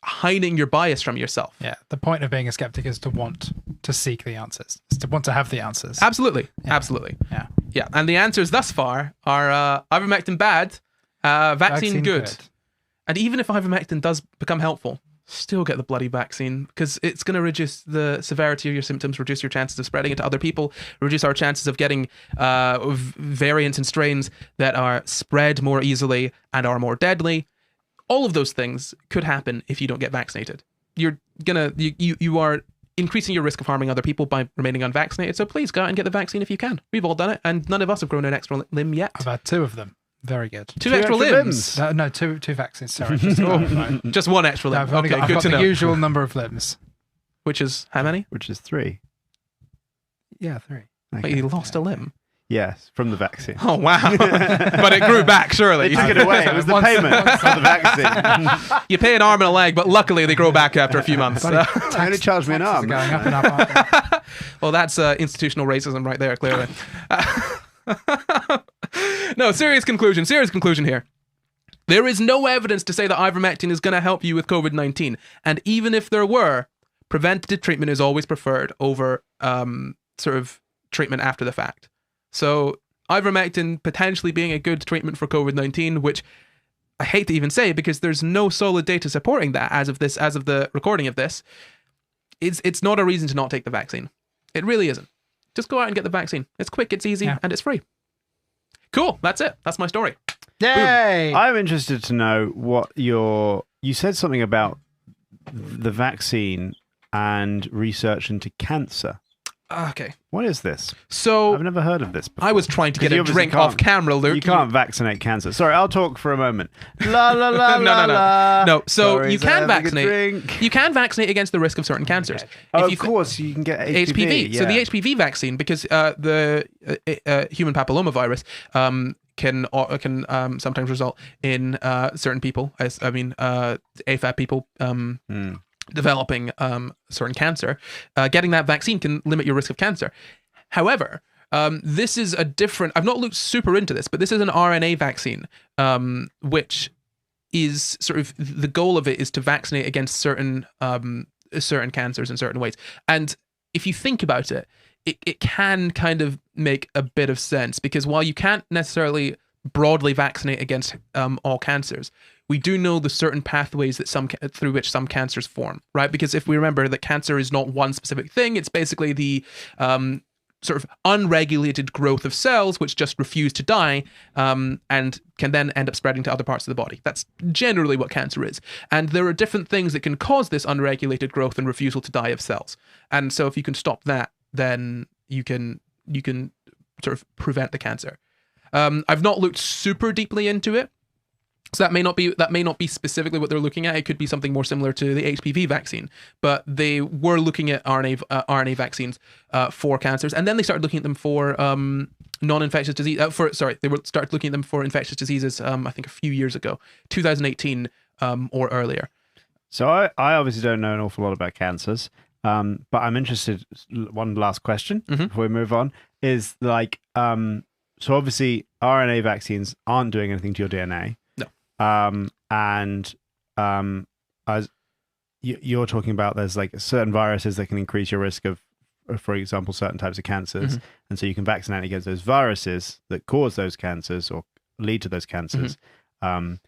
hiding your bias from yourself. Yeah. The point of being a skeptic is to want to seek the answers. It's to want to have the answers. Absolutely. Yeah. Absolutely. Yeah. Yeah. And the answers thus far are ivermectin bad, vaccine good. And even if ivermectin does become helpful, still get the bloody vaccine, because it's going to reduce the severity of your symptoms, reduce your chances of spreading it to other people, reduce our chances of getting variants and strains that are spread more easily and are more deadly. All of those things could happen if you don't get vaccinated. You are increasing your risk of harming other people by remaining unvaccinated. So please go out and get the vaccine if you can. We've all done it, and none of us have grown an extra limb yet. I've had 2 of them. Very good. Two extra limbs? No, two vaccines. Sorry. Just, just one extra limb. I've only got, good to know. The usual number of limbs. Which is how many? Which is 3. Yeah, 3. Okay. Wait, you lost a limb? Yes, from the vaccine. Oh, wow. But it grew back, surely. They took it away. It was the payment for the vaccine. You pay an arm and a leg, but luckily they grow back after a few months. They only charged me an arm. Going up and up, aren't they? Well, that's institutional racism right there, clearly. No, serious conclusion here. There is no evidence to say that ivermectin is going to help you with COVID-19. And even if there were, preventative treatment is always preferred over sort of treatment after the fact. So ivermectin potentially being a good treatment for COVID-19, which I hate to even say because there's no solid data supporting that as of the recording of this, it's not a reason to not take the vaccine. It really isn't. Just go out and get the vaccine. It's quick, it's easy, and it's free. Cool. That's it. That's my story. Yay! I'm interested to know what you said something about the vaccine and research into cancer. Okay. What is this? So I've never heard of this before. I was trying to get a drink off camera, Luke. You can't vaccinate cancer. Sorry, I'll talk for a moment. La la la No. So Sorry, you can vaccinate. drink. You can vaccinate against the risk of certain cancers. Oh, of course, you can get HPV. So the HPV vaccine, because the human papillomavirus can sometimes result in certain people, AFAB people, developing certain cancer. Getting that vaccine can limit your risk of cancer. However, this is a different. I've not looked super into this, but this is an RNA vaccine, which is sort of the goal of it is to vaccinate against certain cancers in certain ways. And if you think about it, it can kind of make a bit of sense, because while you can't necessarily broadly vaccinate against all cancers, we do know the certain pathways that through which some cancers form, right? Because if we remember that cancer is not one specific thing, it's basically the sort of unregulated growth of cells which just refuse to die and can then end up spreading to other parts of the body. That's generally what cancer is. And there are different things that can cause this unregulated growth and refusal to die of cells. And so if you can stop that, then you can sort of prevent the cancer. I've not looked super deeply into it, so that may not be specifically what they're looking at. It could be something more similar to the HPV vaccine, but they were looking at RNA vaccines for cancers, and then they started looking at them for non-infectious disease. They started looking at them for infectious diseases. I think a few years ago, 2018 or earlier. So I obviously don't know an awful lot about cancers, but I'm interested. One last question before we move on is like, so obviously RNA vaccines aren't doing anything to your DNA. No. As you're talking about there's like certain viruses that can increase your risk of, for example, certain types of cancers. And so you can vaccinate against those viruses that cause those cancers or lead to those cancers. And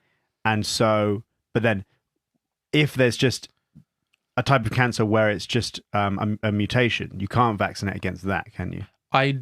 so, but then if there's just a type of cancer where it's just a mutation, you can't vaccinate against that, can you? I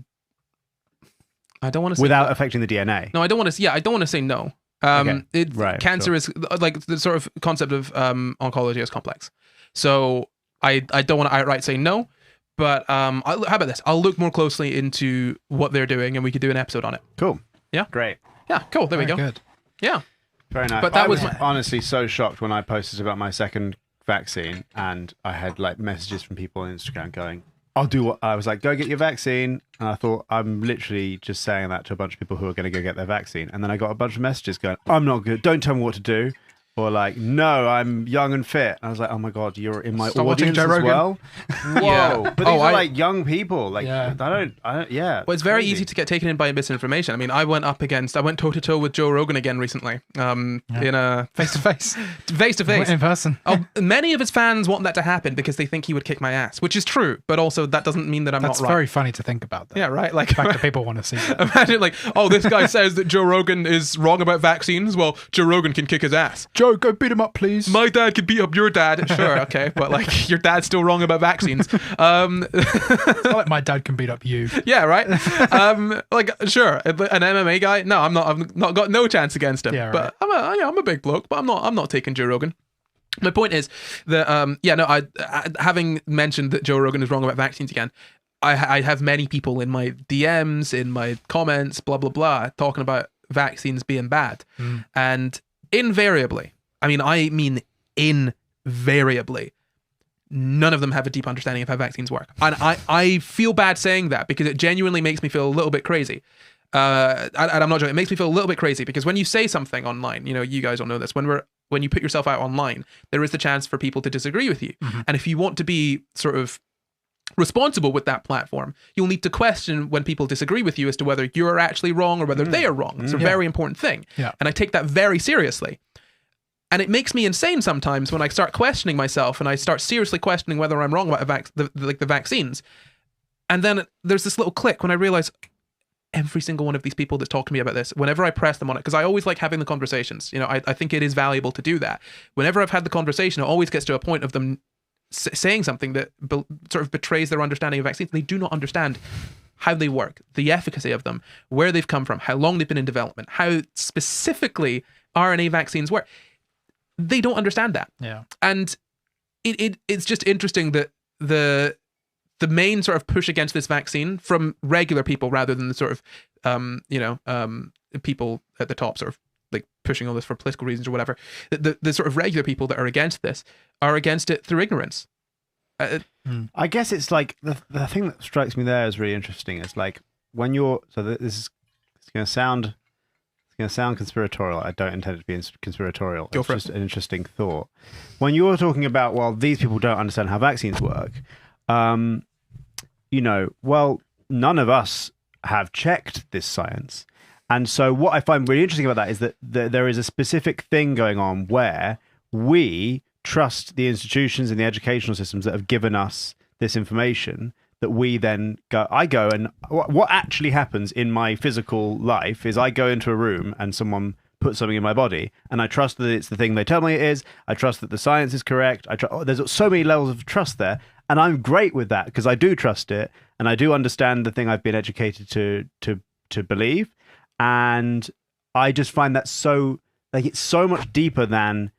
don't want to say without affecting the DNA. No, I don't want to. Yeah, I don't want to say no. Cancer is like the sort of concept of oncology is complex, so I don't want to outright say no. But how about this? I'll look more closely into what they're doing, and we could do an episode on it. Cool. Yeah. Great. Yeah. Cool. There we go. Good. Yeah. Very nice. But that I was honestly so shocked when I posted about my second vaccine, and I had like messages from people on Instagram going, I'll do what I was like, go get your vaccine. And I thought, I'm literally just saying that to a bunch of people who are going to go get their vaccine. And then I got a bunch of messages going, I'm not good. Don't tell me what to do. Or like, no, I'm young and fit. And I was like, oh my God, you're in my audience as well. Whoa. Yeah. But these are like young people. Like, I don't, Well, it's very easy to get taken in by misinformation. I mean, I went toe to toe with Joe Rogan again recently. In a face to face. Face to face. In person. Many of his fans want that to happen because they think he would kick my ass, which is true. But also that doesn't mean that I'm not right. That's very funny to think about that. Yeah, right. Like, the fact that people want to see that. Imagine like, oh, this guy says that Joe Rogan is wrong about vaccines. Well, Joe Rogan can kick his ass. Joe, go beat him up, please. My dad could beat up your dad. Sure, okay, but like your dad's still wrong about vaccines. It's not like my dad can beat up you. Yeah, right. Like sure, an MMA guy. No, I'm not. I've not got no chance against him. Yeah, right. But I'm a big bloke. But I'm not taking Joe Rogan. My point is that I having mentioned that Joe Rogan is wrong about vaccines again. I have many people in my DMs, in my comments, blah blah blah, talking about vaccines being bad, and invariably. I mean invariably, none of them have a deep understanding of how vaccines work. And I feel bad saying that because it genuinely makes me feel a little bit crazy. And I'm not joking. It makes me feel a little bit crazy because when you say something online, you guys all know this, when you put yourself out online, there is the chance for people to disagree with you. And if you want to be sort of responsible with that platform, you'll need to question when people disagree with you as to whether you're actually wrong or whether they are wrong. It's a very important thing. Yeah. And I take that very seriously. And it makes me insane sometimes when I start questioning myself and I start seriously questioning whether I'm wrong about the vaccines. And then there's this little click when I realize every single one of these people that talk to me about this, whenever I press them on it, because I always like having the conversations. I think it is valuable to do that. Whenever I've had the conversation, it always gets to a point of them saying something that sort of betrays their understanding of vaccines. They do not understand how they work, the efficacy of them, where they've come from, how long they've been in development, how specifically RNA vaccines work. They don't understand that. Yeah. And it's just interesting that the main sort of push against this vaccine from regular people rather than the sort of people at the top sort of like pushing all this for political reasons or whatever, the sort of regular people that are against this are against it through ignorance. I guess it's like the thing that strikes me there is really interesting. It's like when you're it's going to sound conspiratorial. I don't intend it to be conspiratorial. It's just an interesting thought. When you're talking about, well, these people don't understand how vaccines work, well, none of us have checked this science. And so what I find really interesting about that is that there is a specific thing going on where we trust the institutions and the educational systems that have given us this information, that we then go and what actually happens in my physical life is I go into a room and someone puts something in my body and I trust that it's the thing they tell me it is. I trust that the science is correct. There's so many levels of trust there, and I'm great with that because I do trust it and I do understand the thing I've been educated to believe, and I just find that so it's so much deeper than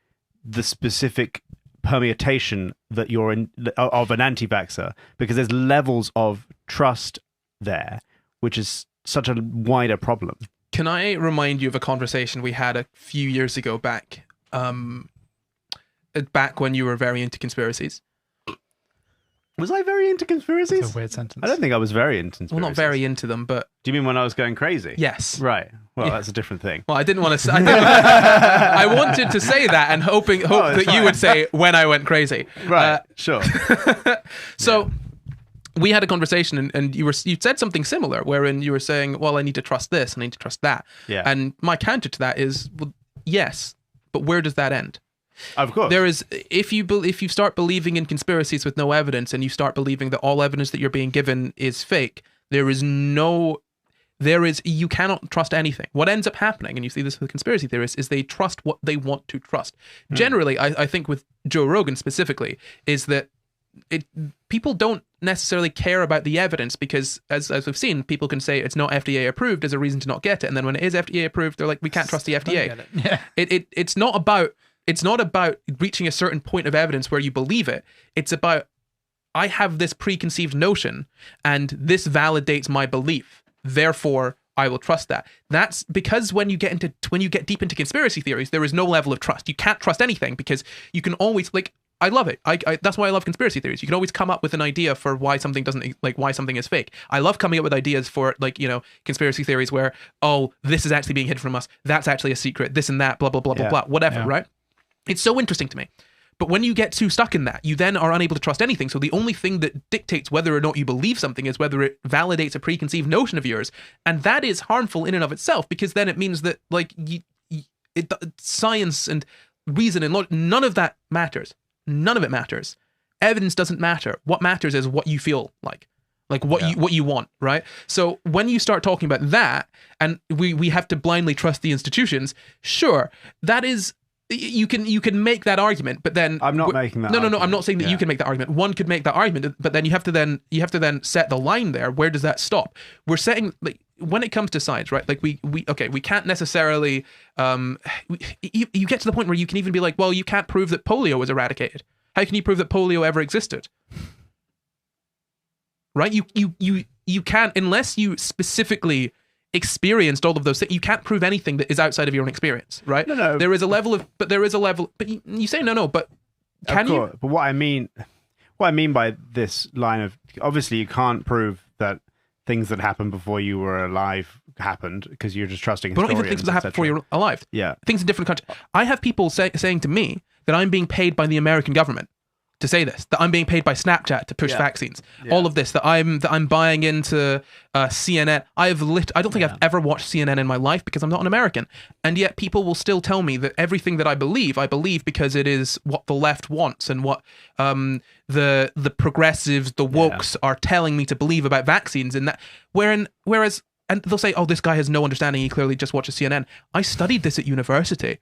the specific permutation that you're in of an anti-vaxxer, because there's levels of trust there, which is such a wider problem. Can I remind you of a conversation we had a few years ago back when you were very into conspiracies? Was I very into conspiracies? That's a weird sentence. I don't think I was very into conspiracies. Well, not very into them, but... Do you mean when I was going crazy? Yes. Right. Well, that's a different thing. Well, I didn't want to say... I wanted to say that and hope that you would say when I went crazy. Right, sure. So... We had a conversation and you said something similar wherein you were saying, well, I need to trust this, I need to trust that. Yeah. And my counter to that is, well, yes, but where does that end? Of course. There is, if you start believing in conspiracies with no evidence, and you start believing that all evidence that you're being given is fake, you cannot trust anything. What ends up happening, and you see this with conspiracy theorists, is they trust what they want to trust. Generally, I think with Joe Rogan specifically, is that people don't necessarily care about the evidence, because as we've seen, people can say it's not FDA approved as a reason to not get it, and then when it is FDA approved, they're like, we can't trust the FDA. Yeah. It's not about reaching a certain point of evidence where you believe it. It's about, I have this preconceived notion, and this validates my belief. Therefore, I will trust that. That's because when you get deep into conspiracy theories, there is no level of trust. You can't trust anything, because you can always, like, I love it. That's why I love conspiracy theories. You can always come up with an idea for why something why something is fake. I love coming up with ideas for, like, conspiracy theories where, oh, this is actually being hidden from us. That's actually a secret. This and that, blah, blah, blah, blah, blah, whatever, right? It's so interesting to me. But when you get too stuck in that, you then are unable to trust anything. So the only thing that dictates whether or not you believe something is whether it validates a preconceived notion of yours. And that is harmful in and of itself, because then it means that, like, science and reason and logic, none of that matters. None of it matters. Evidence doesn't matter. What matters is what you feel like what you want, right? So when you start talking about that, and we have to blindly trust the institutions, sure, that is, you can make that argument, but then I'm not making that. No, I'm not saying that you can make that argument. One could make that argument, but then you have to then set the line there. Where does that stop? We're setting, like, when it comes to science, right? Like we can't necessarily you get to the point where you can even be like, well, you can't prove that polio was eradicated. How can you prove that polio ever existed? Right? You can't, unless you specifically experienced all of those things. You can't prove anything that is outside of your own experience, right? No. There is a level, but you say no, but can you? But what I mean by this line of, obviously you can't prove that things that happened before you were alive happened, because you're just trusting But historians. not even things that happened before you're alive. Yeah. Things in different countries. I have people saying to me that I'm being paid by the American government to say this, that I'm being paid by Snapchat to push vaccines. All of this, that I'm buying into CNN. I don't think I've ever watched CNN in my life, because I'm not an American. And yet people will still tell me that everything that I believe because it is what the left wants, and what the progressives, the wokes are telling me to believe about vaccines. And that, whereas, and they'll say, oh, this guy has no understanding, he clearly just watches CNN. I studied this at university.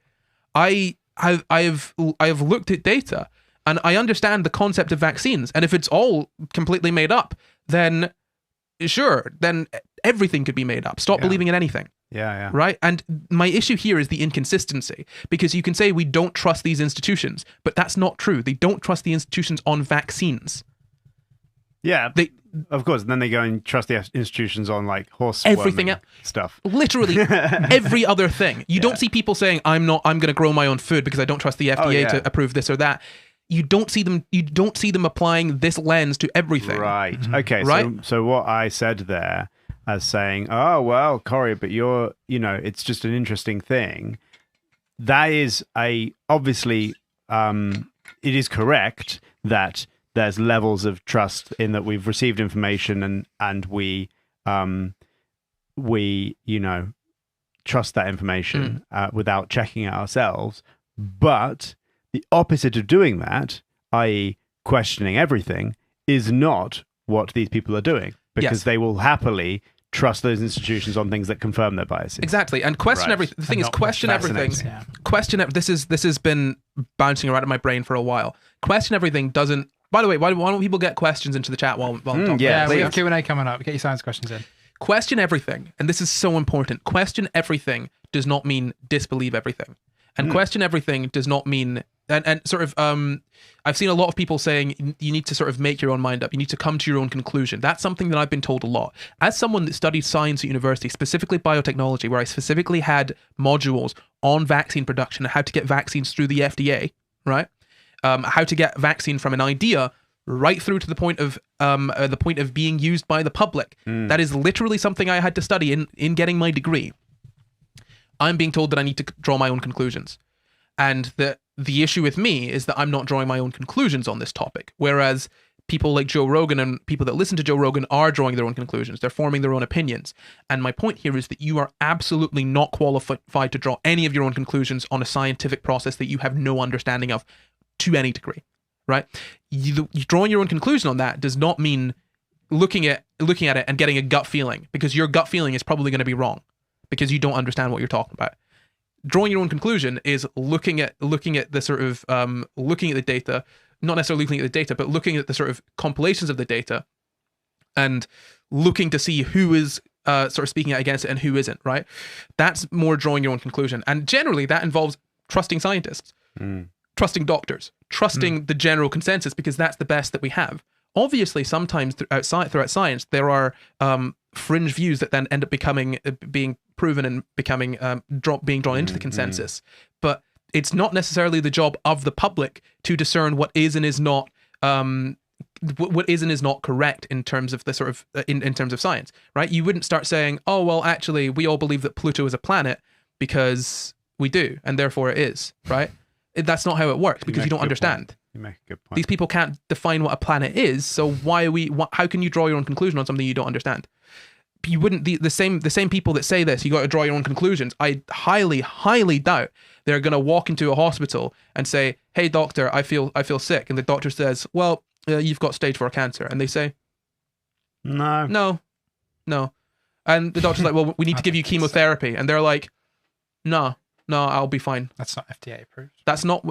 I have looked at data, and I understand the concept of vaccines. And if it's all completely made up, then sure, then everything could be made up. Stop believing in anything. Yeah. Right? And my issue here is the inconsistency, because you can say we don't trust these institutions, but that's not true. They don't trust the institutions on vaccines. Yeah, of course. And then they go and trust the institutions on, like, horse everything stuff. Literally every other thing. You don't see people saying, I'm going to grow my own food because I don't trust the FDA to approve this or that. You don't see them applying this lens to everything. Right. Okay. Right? So what I said there as saying, oh, well, Corey, but it's just an interesting thing. That is obviously, it is correct that there's levels of trust in that we've received information and we trust that information without checking it ourselves. But the opposite of doing that, i.e. questioning everything, is not what these people are doing, because they will happily trust those institutions on things that confirm their biases. Exactly. And question everything. The thing is, question everything. Yeah. This has been bouncing around in my brain for a while. Question everything doesn't. By the way, why don't people get questions into the chat while I'm talking? Yeah, we have Q&A coming up. Get your science questions in. Question everything, and this is so important. Question everything does not mean disbelieve everything. And question everything does not mean, and sort of, I've seen a lot of people saying you need to sort of make your own mind up. You need to come to your own conclusion. That's something that I've been told a lot. As someone that studied science at university, specifically biotechnology, where I specifically had modules on vaccine production and how to get vaccines through the FDA, right? How to get vaccine from an idea right through to the point of being used by the public. That is literally something I had to study in getting my degree. I'm being told that I need to draw my own conclusions. And the issue with me is that I'm not drawing my own conclusions on this topic. Whereas people like Joe Rogan and people that listen to Joe Rogan are drawing their own conclusions. They're forming their own opinions. And my point here is that you are absolutely not qualified to draw any of your own conclusions on a scientific process that you have no understanding of to any degree, right? You drawing your own conclusion on that does not mean looking at it and getting a gut feeling, because your gut feeling is probably going to be wrong because you don't understand what you're talking about. Drawing your own conclusion is looking at the sort of looking at the data, not necessarily looking at the data, but looking at the sort of compilations of the data and looking to see who is sort of speaking out against it and who isn't, right? That's more drawing your own conclusion. And generally that involves trusting scientists, trusting doctors, trusting the general consensus, because that's the best that we have. Obviously, sometimes throughout science, there are fringe views that then end up being proven and being drawn into the consensus. But it's not necessarily the job of the public to discern what is and is not what is and is not correct in terms of the sort of in terms of science, right? You wouldn't start saying, oh well, actually we all believe that Pluto is a planet because we do, and therefore it is, right? That's not how it works, because you don't understand. You make a good point. These people can't define what a planet is, so how can you draw your own conclusion on something you don't understand? You wouldn't, the same people that say this, you got to draw your own conclusions, I highly doubt they're going to walk into a hospital and say, hey doctor, I feel sick, and the doctor says, well, you've got stage 4 cancer, and they say, no, and the doctor's like, well, we need to give you chemotherapy, and they're like, no, I'll be fine. That's not FDA approved. That's not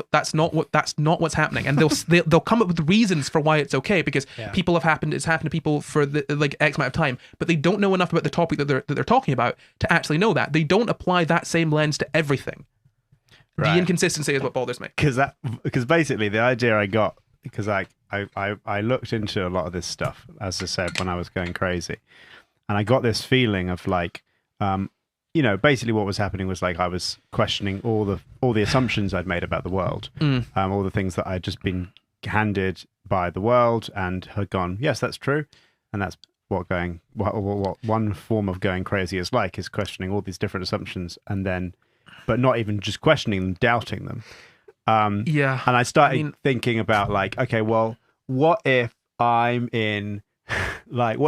what's happening. And they'll come up with reasons for why it's okay, because it's happened to people for like X amount of time, but they don't know enough about the topic that they're talking about to actually know that. They don't apply that same lens to everything. Right. The inconsistency is what bothers me. Because basically the idea I got, because I looked into a lot of this stuff, as I said, when I was going crazy, and I got this feeling of like, basically what was happening was like I was questioning all the assumptions I'd made about the world, all the things that I'd just been handed by the world and had gone, yes, that's true, and that's what one form of going crazy is like, is questioning all these different assumptions, and then, but not even just questioning them, doubting them. And I started thinking about like, okay, well, what if I'm in, like,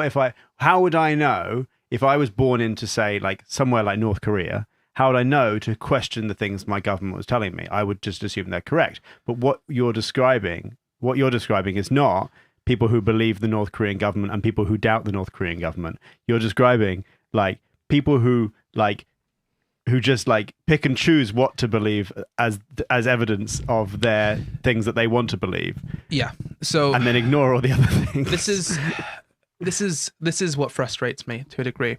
how would I know? If I was born into, say, like somewhere like North Korea, how would I know to question the things my government was telling me? I would just assume they're correct. But what you're describing is not people who believe the North Korean government and people who doubt the North Korean government. You're describing like people who just like pick and choose what to believe as evidence of their things that they want to believe. Yeah. So and then ignore all the other things. This is what frustrates me to a degree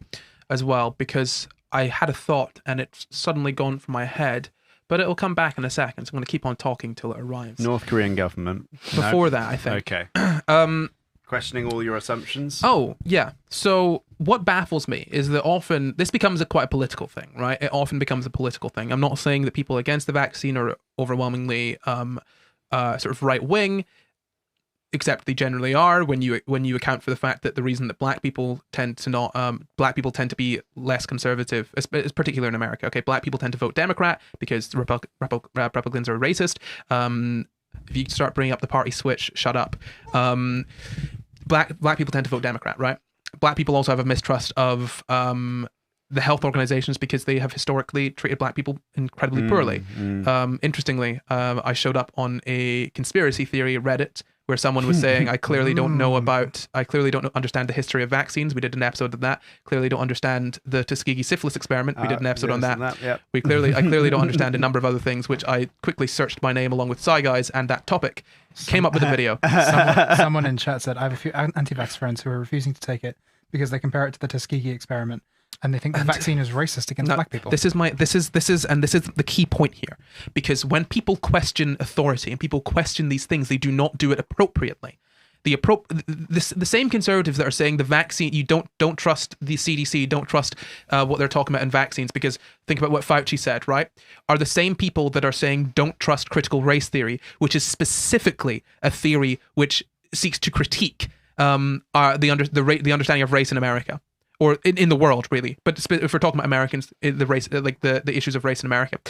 as well, because I had a thought and it's suddenly gone from my head, but it'll come back in a second, so I'm going to keep on talking till it arrives. North Korean government. Before that, I think. Okay. Questioning all your assumptions? Oh, yeah. So what baffles me is that often this becomes quite a political thing, right? It often becomes a political thing. I'm not saying that people against the vaccine are overwhelmingly sort of right-wing, except they generally are when you account for the fact that the reason that black people tend to be less conservative, is particular in America. Okay, black people tend to vote Democrat because Republicans are racist. If you start bringing up the party switch, shut up. Black people tend to vote Democrat, right? Black people also have a mistrust of the health organizations because they have historically treated black people incredibly poorly. Interestingly, I showed up on a conspiracy theory Reddit where someone was saying, I clearly don't understand the history of vaccines. We did an episode of that. Clearly don't understand the Tuskegee syphilis experiment. We did an episode on that. Yep. I clearly don't understand a number of other things, which I quickly searched my name along with Sci Guys, and that topic came up with a video. Someone in chat said, I have a few anti-vax friends who are refusing to take it because they compare it to the Tuskegee experiment. And they think the vaccine is racist against black people. This is the key point here, because when people question authority and people question these things, they do not do it appropriately. The same conservatives that are saying the vaccine, you don't trust the CDC, don't trust what they're talking about in vaccines, because think about what Fauci said, right? Are the same people that are saying don't trust critical race theory, which is specifically a theory which seeks to critique the understanding of race in America. Or in the world, really. But if we're talking about Americans, the race, like the issues of race in America,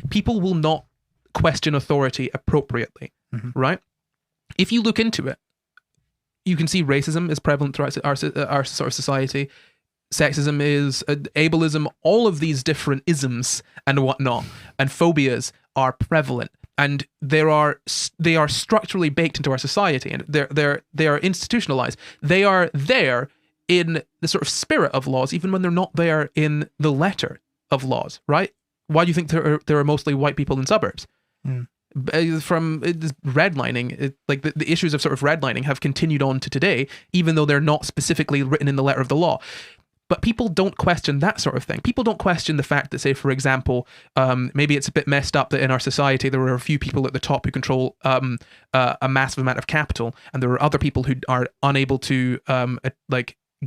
people will not question authority appropriately, right? If you look into it, you can see racism is prevalent throughout our sort of society. Sexism is ableism. All of these different isms and whatnot and phobias are prevalent, and they are structurally baked into our society, and they are institutionalized. They are there in the sort of spirit of laws, even when they're not there in the letter of laws. Right? Why do you think there are mostly white people in suburbs? From redlining, like the issues of sort of redlining have continued on to today, even though they're not specifically written in the letter of the law. But people don't question that sort of thing. People don't question the fact that, say, for example, maybe it's a bit messed up that in our society there are a few people at the top who control a massive amount of capital, and there are other people who are unable to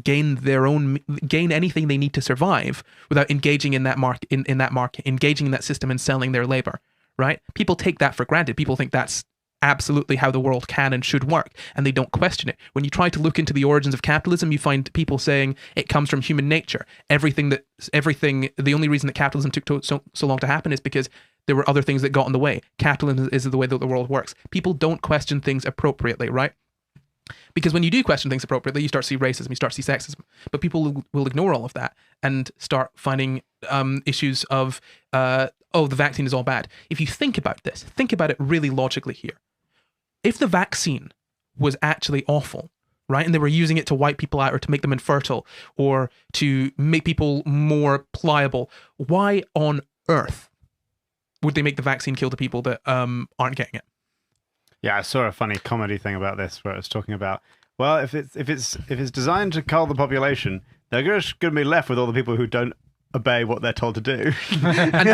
gain anything they need to survive without engaging in that market, engaging in that system and selling their labor. Right? People take that for granted. People think that's absolutely how the world can and should work, and they don't question it. When you try to look into the origins of capitalism, you find people saying it comes from human nature. The only reason that capitalism took so long to happen is because there were other things that got in the way. Capitalism is the way that the world works. People don't question things appropriately, right? Because when you do question things appropriately, you start to see racism, you start to see sexism. But people will ignore all of that and start finding issues of, the vaccine is all bad. If you think about this, think about it really logically here. If the vaccine was actually awful, right, and they were using it to wipe people out or to make them infertile or to make people more pliable, why on earth would they make the vaccine kill the people that aren't getting it? Yeah, I saw a funny comedy thing about this where it was talking about, well, if it's designed to cull the population, they're just going to be left with all the people who don't obey what they're told to do. And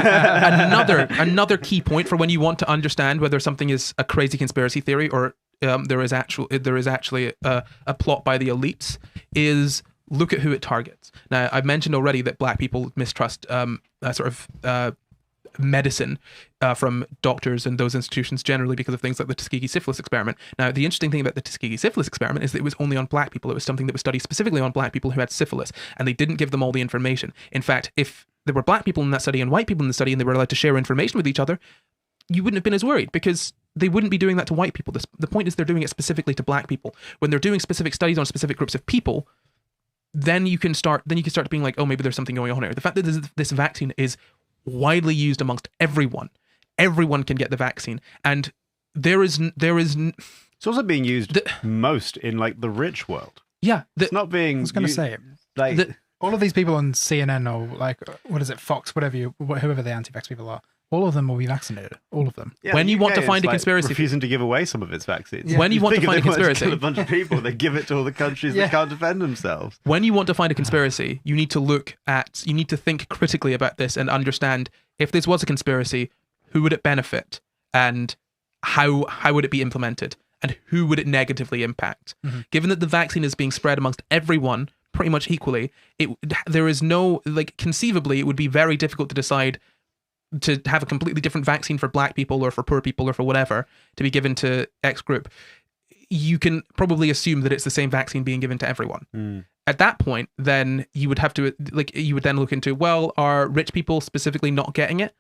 another key point for when you want to understand whether something is a crazy conspiracy theory or there is actually a plot by the elites is look at who it targets. Now, I've mentioned already that black people mistrust medicine from doctors and those institutions generally because of things like the Tuskegee syphilis experiment. Now, the interesting thing about the Tuskegee syphilis experiment is that it was only on black people. It was something that was studied specifically on black people who had syphilis, and they didn't give them all the information. In fact, if there were black people in that study and white people in the study and they were allowed to share information with each other, you wouldn't have been as worried because they wouldn't be doing that to white people. The point is they're doing it specifically to black people. When they're doing specific studies on specific groups of people, then you can start being like, oh, maybe there's something going on here. The fact that this vaccine is widely used amongst everyone can get the vaccine, and there is it's also being used most in like the rich world. Yeah, it's not being. I was going to say all of these people on CNN or like what is it, Fox, whoever the anti-vax people are, all of them will be vaccinated. All of them. Yeah, when you want to find a conspiracy, refusing to give away some of its vaccines. Yeah. When you want to find a conspiracy, kill a bunch of people, they give it to all the countries that can't defend themselves. When you want to find a conspiracy, you need to think critically about this and understand if this was a conspiracy, who would it benefit, and how would it be implemented, and who would it negatively impact. Mm-hmm. Given that the vaccine is being spread amongst everyone pretty much equally, there is no conceivably it would be very difficult to decide to have a completely different vaccine for black people or for poor people or for whatever to be given to X group. You can probably assume that it's the same vaccine being given to everyone. At that point, then you would have to then look into, well, are rich people specifically not getting it?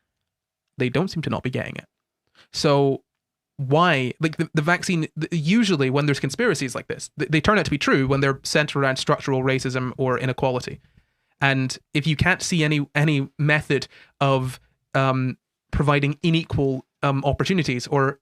They don't seem to not be getting it. So why, the vaccine, usually when there's conspiracies like this, they turn out to be true when they're centered around structural racism or inequality. And if you can't see any method of providing unequal opportunities or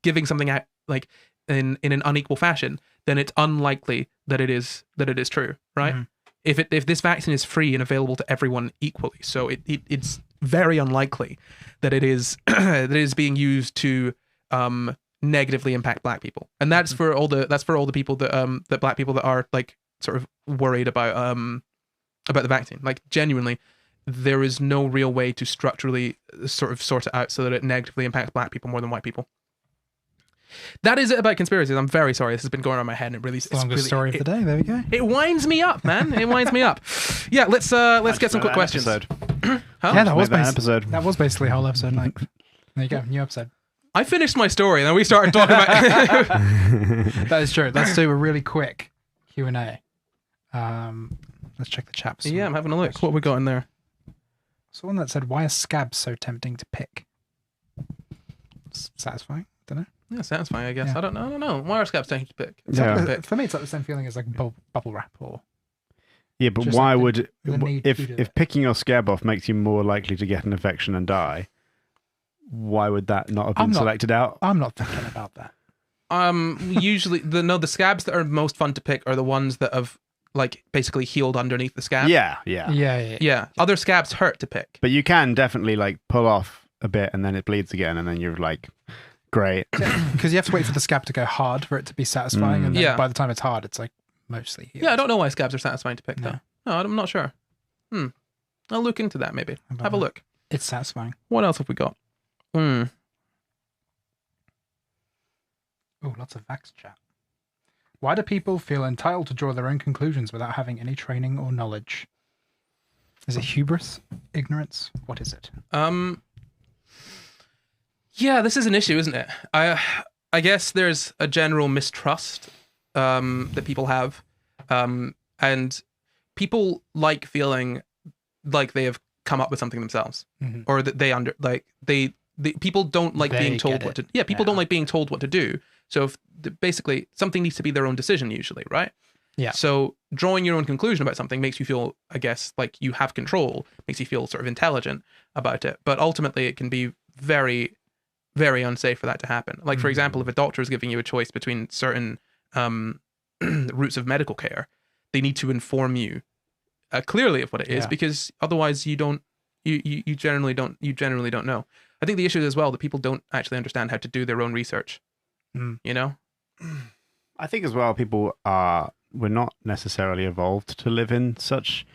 giving something out like in an unequal fashion, then it's unlikely that it is true, right? Mm-hmm. If this vaccine is free and available to everyone equally, so it's very unlikely that it is that it is being used to negatively impact black people, and that's for all the people that black people that are like sort of worried about the vaccine. Like genuinely, there is no real way to structurally sort of sort it out so that it negatively impacts black people more than white people. That is it about conspiracies. I'm very sorry. This has been going on in my head, and it really longest story of the day. There we go. It winds me up, man. It winds me up. Yeah, let's get some quick questions. Huh? Yeah, that was episode. That was basically a whole episode length. There you go, new episode. I finished my story, and then we started talking about. That is true. Let's do a really quick Q&A. Let's check the chat. Yeah, I'm having a look. What we got in there? Someone that said, "Why are scabs so tempting to pick?" Satisfying. Don't know. Yeah, satisfying, I guess. Yeah. I don't know. Why are scabs taking to pick? It's Yeah. something to pick. For me, it's like the same feeling as like bubble wrap or Yeah, but Just why like would the need to do if that. picking your scab off makes you more likely to get an infection and die? Why would that not have been I'm not- selected out? I'm not thinking about that. Usually the scabs that are most fun to pick are the ones that have like basically healed underneath the scab. Yeah. Yeah. Other scabs hurt to pick. But you can definitely like pull off a bit and then it bleeds again and then you're like, great. Because you have to wait for the scab to go hard for it to be satisfying, and then Yeah. by the time it's hard, it's like mostly healed. Yeah, I don't know why scabs are satisfying to pick No. though. No, I'm not sure. I'll look into that maybe. About Have a that. look. It's satisfying. What else have we got? Oh, lots of vax chat. Why do people feel entitled to draw their own conclusions without having any training or knowledge? Is it hubris? Ignorance? What is it? Yeah, this is an issue, isn't it? I guess there's a general mistrust that people have, and people like feeling like they have come up with something themselves, Mhm. or that they people don't like They being told get what to. it. Yeah, people Yeah. don't like being told what to do. So basically, something needs to be their own decision usually, right? Yeah. So drawing your own conclusion about something makes you feel, I guess, like you have control, makes you feel sort of intelligent about it. But ultimately, it can be very, very unsafe for that to happen. Like, for example, if a doctor is giving you a choice between certain routes of medical care, they need to inform you clearly of what it is, Yeah. because otherwise you generally don't know. I think the issue is as well that people don't actually understand how to do their own research. Mm. You know? I think as well, we're not necessarily evolved to live in such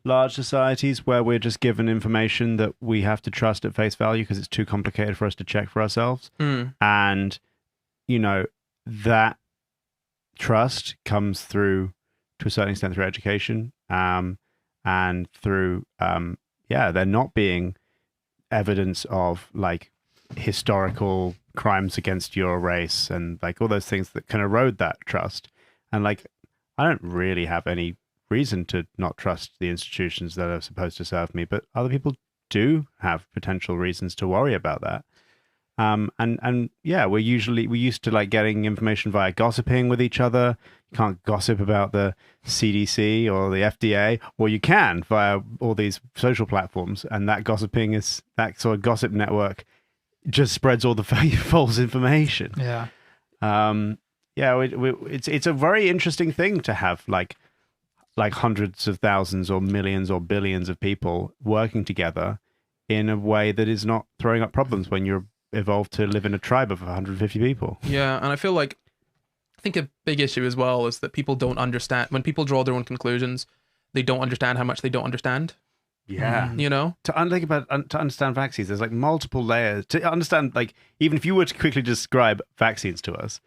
large societies where we're just given information that we have to trust at face value because it's too complicated for us to check for ourselves. And, you know, that trust comes through, to a certain extent, through education, and through, there not being evidence of like historical crimes against your race and like all those things that can erode that trust. And like, I don't really have any reason to not trust the institutions that are supposed to serve me, but other people do have potential reasons to worry about that. And yeah, we used to like getting information via gossiping with each other. You can't gossip about the CDC or the FDA, or you can via all these social platforms. And that that sort of gossip network just spreads all the false information. Yeah. It's a very interesting thing to have like hundreds of thousands or millions or billions of people working together in a way that is not throwing up problems when you're evolved to live in a tribe of 150 people. Yeah, and I think a big issue as well is that people don't understand, when people draw their own conclusions, they don't understand how much they don't understand. Yeah. You know? To understand vaccines, there's like multiple layers. To understand, like, even if you were to quickly describe vaccines to us,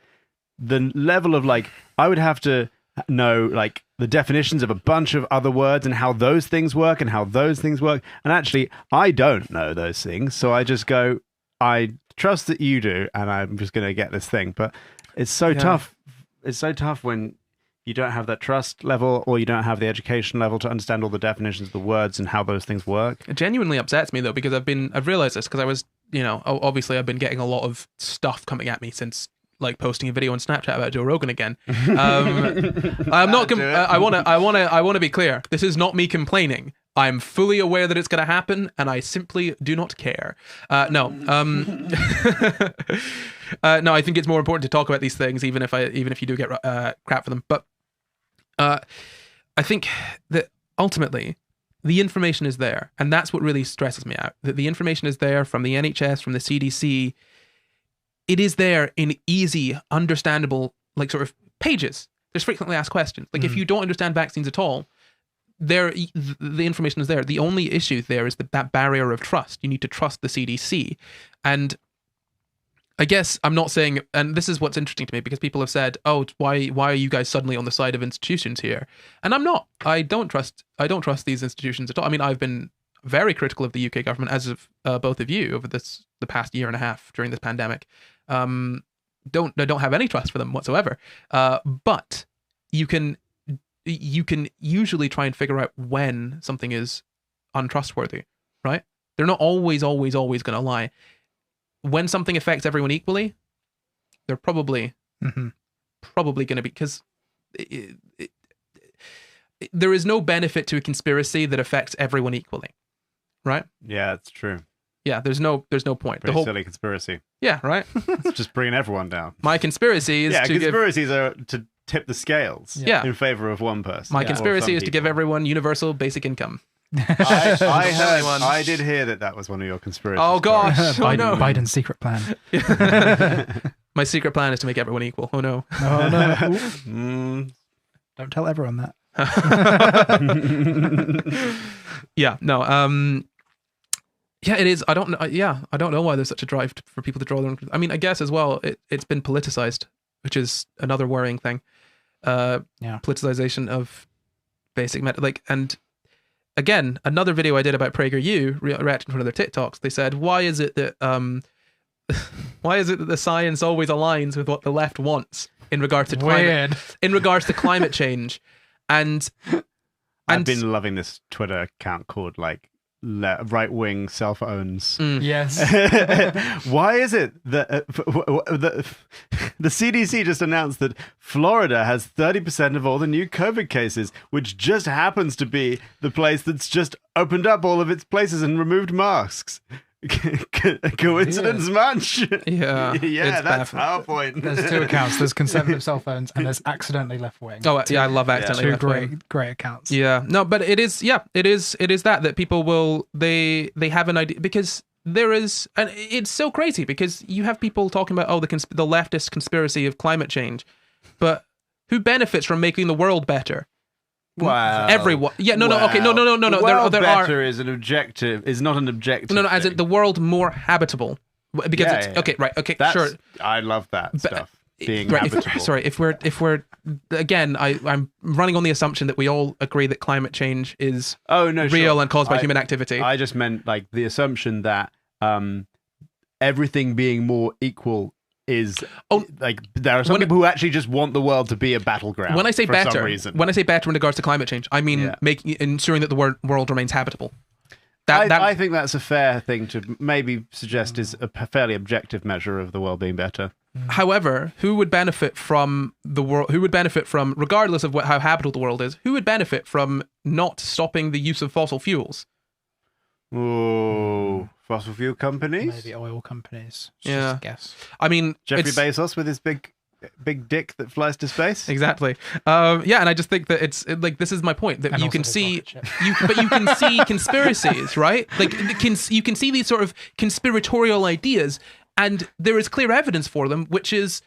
the level of like, I would have to know like the definitions of a bunch of other words and how those things work and how those things work. And actually, I don't know those things. So I just go, I trust that you do, and I'm just going to get this thing. But it's so tough. It's so tough when you don't have that trust level, or you don't have the education level to understand all the definitions of the words and how those things work. It genuinely upsets me though, because I've realized this because I was, obviously I've been getting a lot of stuff coming at me since like posting a video on Snapchat about Joe Rogan again. I'm not. I want to be clear. This is not me complaining. I'm fully aware that it's going to happen, and I simply do not care. No, I think it's more important to talk about these things, even if you do get crap for them. But I think that ultimately the information is there, and that's what really stresses me out. That the information is there from the NHS, from the CDC. It is there in easy, understandable, like sort of pages. There's frequently asked questions. Like if you don't understand vaccines at all, the information is there. The only issue there is that barrier of trust. You need to trust the CDC. And I guess I'm not saying, and this is what's interesting to me, because people have said, oh, why are you guys suddenly on the side of institutions here? And I'm not. I don't trust these institutions at all. I mean, I've been very critical of the UK government, as of both of you, over the past year and a half during this pandemic. I don't have any trust for them whatsoever. But you can usually try and figure out when something is untrustworthy, right? They're not always going to lie. When something affects everyone equally, They're probably Mhm. going to be, because there is no benefit to a conspiracy that affects everyone equally, right? Yeah, it's true. Yeah, there's no point. Pretty silly conspiracy. Yeah, right. It's just bringing everyone down. My conspiracy is Yeah, to give conspiracies are to tip the scales Yeah. in favor of one person. my or conspiracy some is to give people. everyone universal basic income. I heard. Anyone. I did hear that was one of your conspiracies. Oh gosh, oh Biden, no. Biden's secret plan. My secret plan is to make everyone equal. Oh no. Oh no! Mm, Don't tell everyone that. Yeah, no. Yeah, it is. I don't know. Yeah, I don't know why there's such a drive for people to draw their own. I mean, I guess as well, it's been politicized, which is another worrying thing. Politicization of basic and again, another video I did about PragerU reacting to one of their TikToks. They said, why is it that the science always aligns with what the left wants in regards to climate change? And I've been loving this Twitter account called like right wing self owns. Yes. Why is it that the CDC just announced that Florida has 30% of all the new COVID cases, which just happens to be the place that's just opened up all of its places and removed masks? Coincidence much? Yeah, yeah, it's that's baffling. our point. There's two accounts. There's conservative cell phones and there's accidentally left wing. Oh yeah, I love accidentally Two left wing. great accounts. Yeah, no, but it is that people will they have an idea, because there is, and it's so crazy because you have people talking about the leftist conspiracy of climate change, but who benefits from making the world better? Wow. Everyone. Yeah, no, okay, no. The world There better is an objective. Is not an objective. No, as in thing. the world more habitable, because Yeah, it's yeah. okay, right? Okay, That's, sure. I love that stuff. Being Right, habitable. sorry, if we're again, I'm running on the assumption that we all agree that climate change is real sure. and caused by human activity. I just meant like the assumption that everything being more equal is like there are some people who actually just want the world to be a battleground. When I say for better, some reason. when I say better in regards to climate change, I mean ensuring that the world remains habitable. I think that's a fair thing to maybe suggest is a fairly objective measure of the world being better. However, who would benefit from the world? Who would benefit from, regardless of how habitable the world is, who would benefit from not stopping the use of fossil fuels? Oh, fossil fuel companies? Maybe oil companies. It's Yeah. just a guess. I mean, Jeffrey Bezos with his big dick that flies to space? Exactly. Yeah, and I just think that like this is my point, that And you also can his see rocket ship. you can see conspiracies, right? Like you can see these sort of conspiratorial ideas, and there is clear evidence for them, which is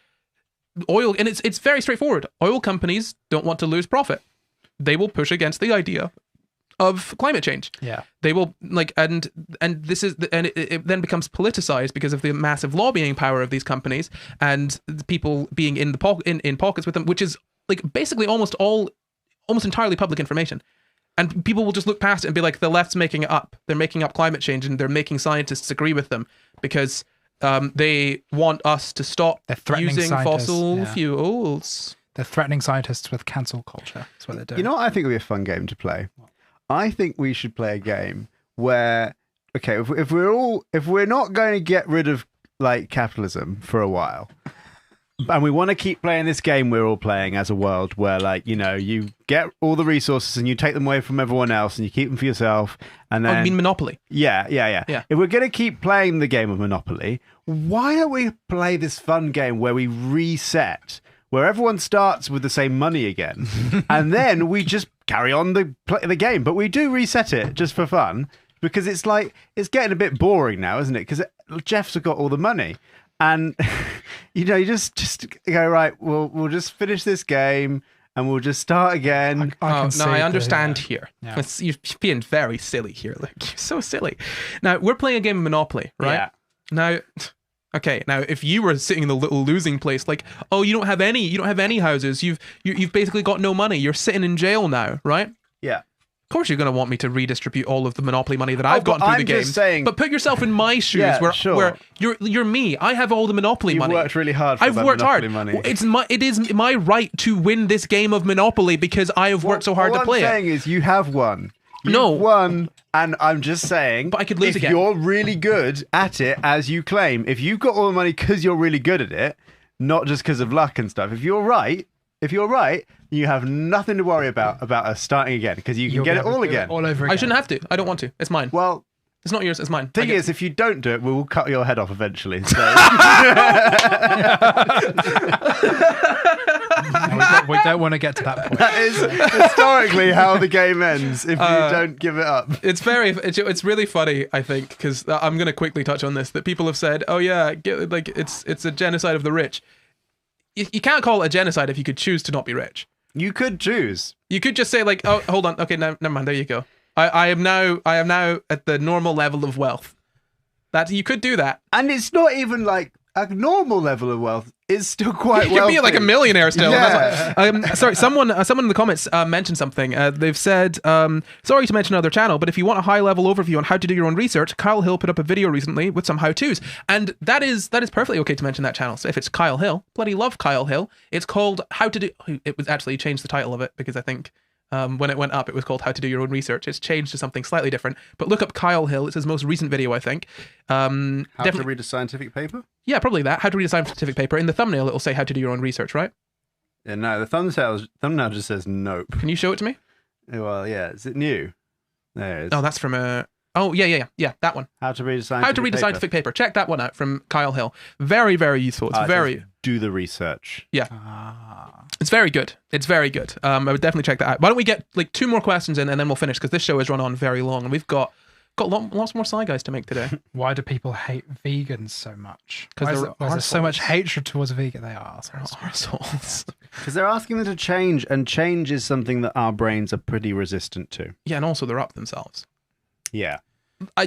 oil, and it's very straightforward. Oil companies don't want to lose profit. They will push against the idea of climate change. Yeah. They will and this is and it then becomes politicized because of the massive lobbying power of these companies and the people being in pockets with them, which is like basically almost entirely public information. And people will just look past it and be like, the left's making it up. They're making up climate change, and they're making scientists agree with them because they want us to stop They're threatening using scientists, fossil fuels. They're threatening scientists with cancel culture. That's what they're doing. You know what I think would be a fun game to play? I think we should play a game where, okay, if we're not going to get rid of like capitalism for a while, and we want to keep playing this game we're all playing as a world where, like, you know, you get all the resources and you take them away from everyone else and you keep them for yourself, and then I mean Monopoly. Yeah. Yeah. If we're going to keep playing the game of Monopoly, why don't we play this fun game where we reset, where everyone starts with the same money again, and then we just carry on the game, but we do reset it just for fun, because it's like, it's getting a bit boring now, isn't it? Because Jeff's got all the money, and you know, you just go, right, we'll just finish this game and we'll just start again. I understand here. Yeah. You're being very silly here. Like, you're so silly. Now, we're playing a game of Monopoly, right? Yeah. Now, okay. Now, if you were sitting in the little losing place, like, oh, you don't have any houses. You've basically got no money. You're sitting in jail now, right? Yeah. Of course, you're going to want me to redistribute all of the Monopoly money that I've but gotten through the I'm game. just saying- But put yourself in my shoes, Yeah, where sure. you're me. I have all the Monopoly You've money. worked really hard for I've that worked Monopoly hard. money. It is my right to win this game of Monopoly because I have worked so hard to play What I'm it. saying is you have won. You've No. won, and I'm just saying, But I could lose if again. you're really good at it, as you claim, if you've got all the money because you're really good at it, not just because of luck and stuff. If you're right, you have nothing to worry about us starting again because you can You'll get be it able all to do again. all over again. I shouldn't have to. I don't want to. It's mine. Well, It's not yours. It's mine. thing is, if you don't do it, we will cut your head off eventually. So. We don't want to get to that point. That is historically how the game ends if you don't give it up. It's really funny, I think, because I'm going to quickly touch on this, that people have said, oh yeah, it's a genocide of the rich. You can't call it a genocide if you could choose to not be rich. You could choose. You could just say like, oh, hold on. Okay, never mind. There you go. I am now at the normal level of wealth. That you could do that. And it's not even like a normal level of wealth. It's still quite You wealthy. could be like a millionaire still. Yeah. That's why- sorry, someone in the comments mentioned something. They've said, sorry to mention another channel, but if you want a high-level overview on how to do your own research, Kyle Hill put up a video recently with some how-tos. And that is perfectly okay to mention that channel. So if it's Kyle Hill, bloody love Kyle Hill. It's called How to Do... It was actually changed the title of it because I think... when it went up, it was called How to Do Your Own Research. It's changed to something slightly different. But look up Kyle Hill. It's his most recent video, I think. How to read a scientific paper? Yeah, probably that. How to read a scientific paper. In the thumbnail, it'll say How to Do Your Own Research, right? Yeah, no, the thumbnail just says nope. Can you show it to me? Well, yeah. Is it new? There it is. Oh, that's from Oh, yeah, that one. How to read a scientific How to read a paper. scientific paper. Check that one out from Kyle Hill. Very, very useful. It's It very... says, do the research. Yeah. It's very good. It's very good. I would definitely check that out. Why don't we get like 2 more questions in and then we'll finish because this show has run on very long and we've got lots more Sci Guys to make today. Why do people hate vegans so much? 'Cause Why is they're there's so much arseholes. hatred towards vegan? They are arseholes. Arseholes. Because they're asking them to change, and change is something that our brains are pretty resistant to. Yeah, and also they're up themselves. Yeah.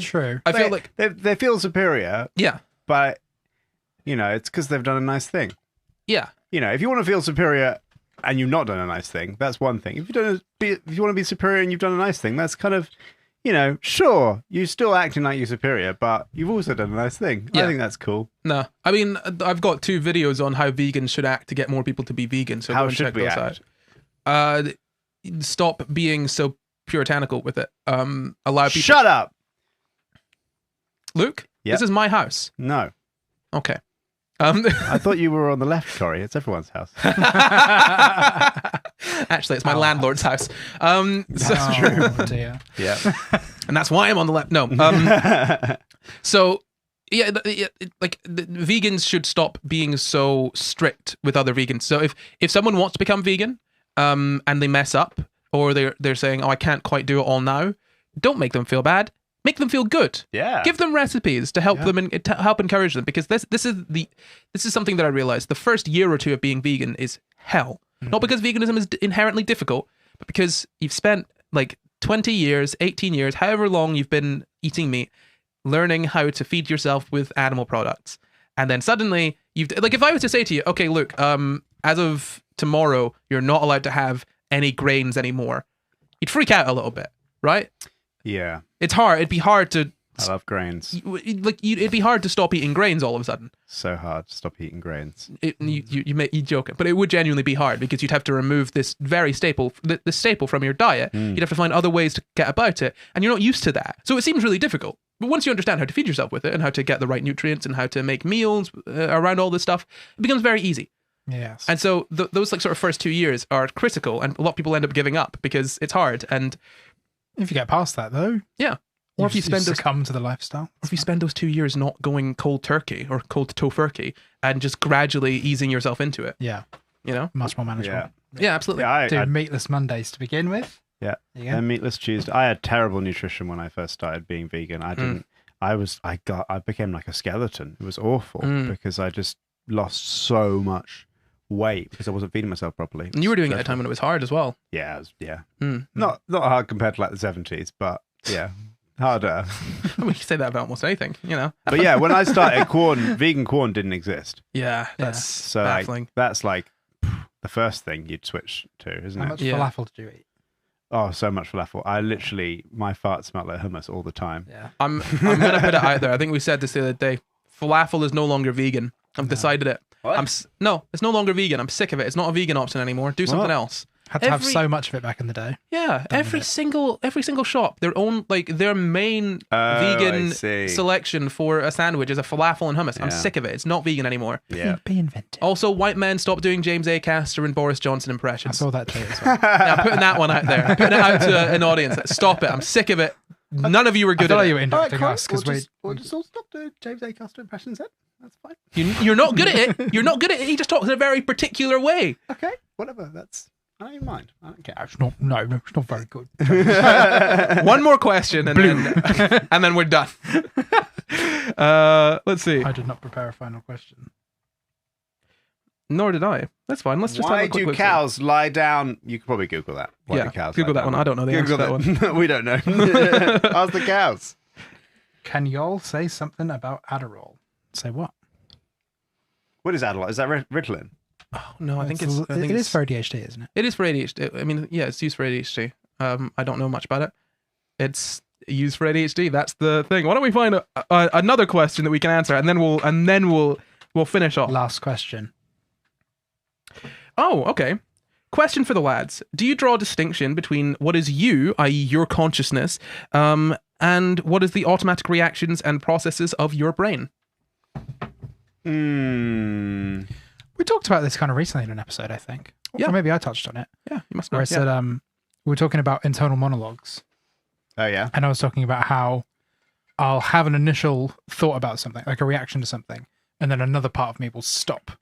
True. I feel like... They feel superior, Yeah. but, it's because they've done a nice thing. Yeah. If you want to feel superior and you've not done a nice thing, that's one thing. If you want to be superior and you've done a nice thing, that's kind of, sure, you're still acting like you're superior, but you've also done a nice thing. Yeah. I think that's cool. No. I mean, I've got 2 videos on how vegans should act to get more people to be vegan. So How go and should check we those act? out. Stop being so puritanical with it. Allow people... Shut up! Luke, Yep. This is my house. No. Okay. I thought you were on the left, Corey. It's everyone's house. Actually, it's my landlord's house. That's true. Oh, dear. Yeah. And that's why I'm on the left. No. So, yeah, the vegans should stop being so strict with other vegans. So if someone wants to become vegan, and they mess up, or they're saying, oh, I can't quite do it all now, don't make them feel bad. Make them feel good. Yeah. Give them recipes to help them and to help encourage them, because this is something that I realized. The first year or 2 of being vegan is hell. Not because veganism is inherently difficult, but because you've spent like 20 years, 18 years, however long you've been eating meat, learning how to feed yourself with animal products. And then suddenly if I was to say to you, okay, look, as of tomorrow, you're not allowed to have any grains anymore, you'd freak out a little bit, right? Yeah. It's hard. It'd be hard to... I love grains. It'd be hard to stop eating grains all of a sudden. So hard to stop eating grains. You joke, but it would genuinely be hard because you'd have to remove this very staple, the staple from your diet. You'd have to find other ways to get about it, and you're not used to that. So it seems really difficult. But once you understand how to feed yourself with it and how to get the right nutrients and how to make meals around all this stuff, it becomes very easy. Yes. And so those sort of first 2 years are critical, and a lot of people end up giving up because it's hard. And if you get past that, though, yeah. Or if you succumb to the lifestyle. Or if you spend those 2 years not going cold turkey or cold tofurkey and just gradually easing yourself into it. Yeah. Much more manageable. Yeah, absolutely. Yeah, Do meatless Mondays to begin with. Yeah. There you go. And meatless Tuesday. I had terrible nutrition when I first started being vegan. I didn't. I became like a skeleton. It was awful because I just lost so much weight because I wasn't feeding myself properly. And you were doing it at a time when it was hard as well. Yeah, not hard compared to like the 70s, but yeah, harder. We can say that about almost anything, But yeah, when I started, vegan corn didn't exist. Yeah, that's So baffling. that's like the first thing you'd switch to, isn't How it? much Yeah. falafel did you eat? Oh, so much falafel. My farts smell like hummus all the time. Yeah. I'm gonna put it out there. I think we said this the other day. Falafel is no longer vegan. I've decided it. What? No, it's no longer vegan. I'm sick of it. It's not a vegan option anymore. Do something What? else. Had to have so much of it back in the day. Yeah, every single shop, their own, like, their main vegan selection for a sandwich is a falafel and hummus. I'm sick of it. It's not vegan anymore. Yeah. Be invented. Also, white men stop doing James A. Caster and Boris Johnson I impressions. saw that tweet as well. Yeah, I'm putting that one out there. I'm putting it out to an audience. Stop it. I'm sick of it. None of you are good I at thought it. you were interrupting us because we'll just all stop doing James A. Custer impressions then. That's fine. You're not good at it. You're not good at it. He just talks in a very particular way. Okay, whatever. I don't even mind. I don't care. it's not very good. One more question and then we're done. Let's see. I did not prepare a final question. Nor did I. That's fine. Let's just have Why a quick do look. cows lie down? You could probably Google that. Why Yeah, do cows Google lie that one. down? I don't know the answer to that one. We don't know. Ask the cows. Can y'all say something about Adderall? Say what? What is Adderall? Is that Ritalin? Oh, no, I think It is it's for ADHD, isn't it? It is for ADHD. I mean, yeah, it's used for ADHD. I don't know much about it. It's used for ADHD. That's the thing. Why don't we find another question that we can answer, and then we'll finish off. Last question. Oh, okay. Question for the lads. Do you draw a distinction between what is you, i.e. your consciousness, and what is the automatic reactions and processes of your brain? We talked about this kind of recently in an episode, I think. Yeah. Or maybe I touched on it. Yeah, you must know. Where I said we were talking about internal monologues. Oh, yeah? And I was talking about how I'll have an initial thought about something, like a reaction to something, and then another part of me will stop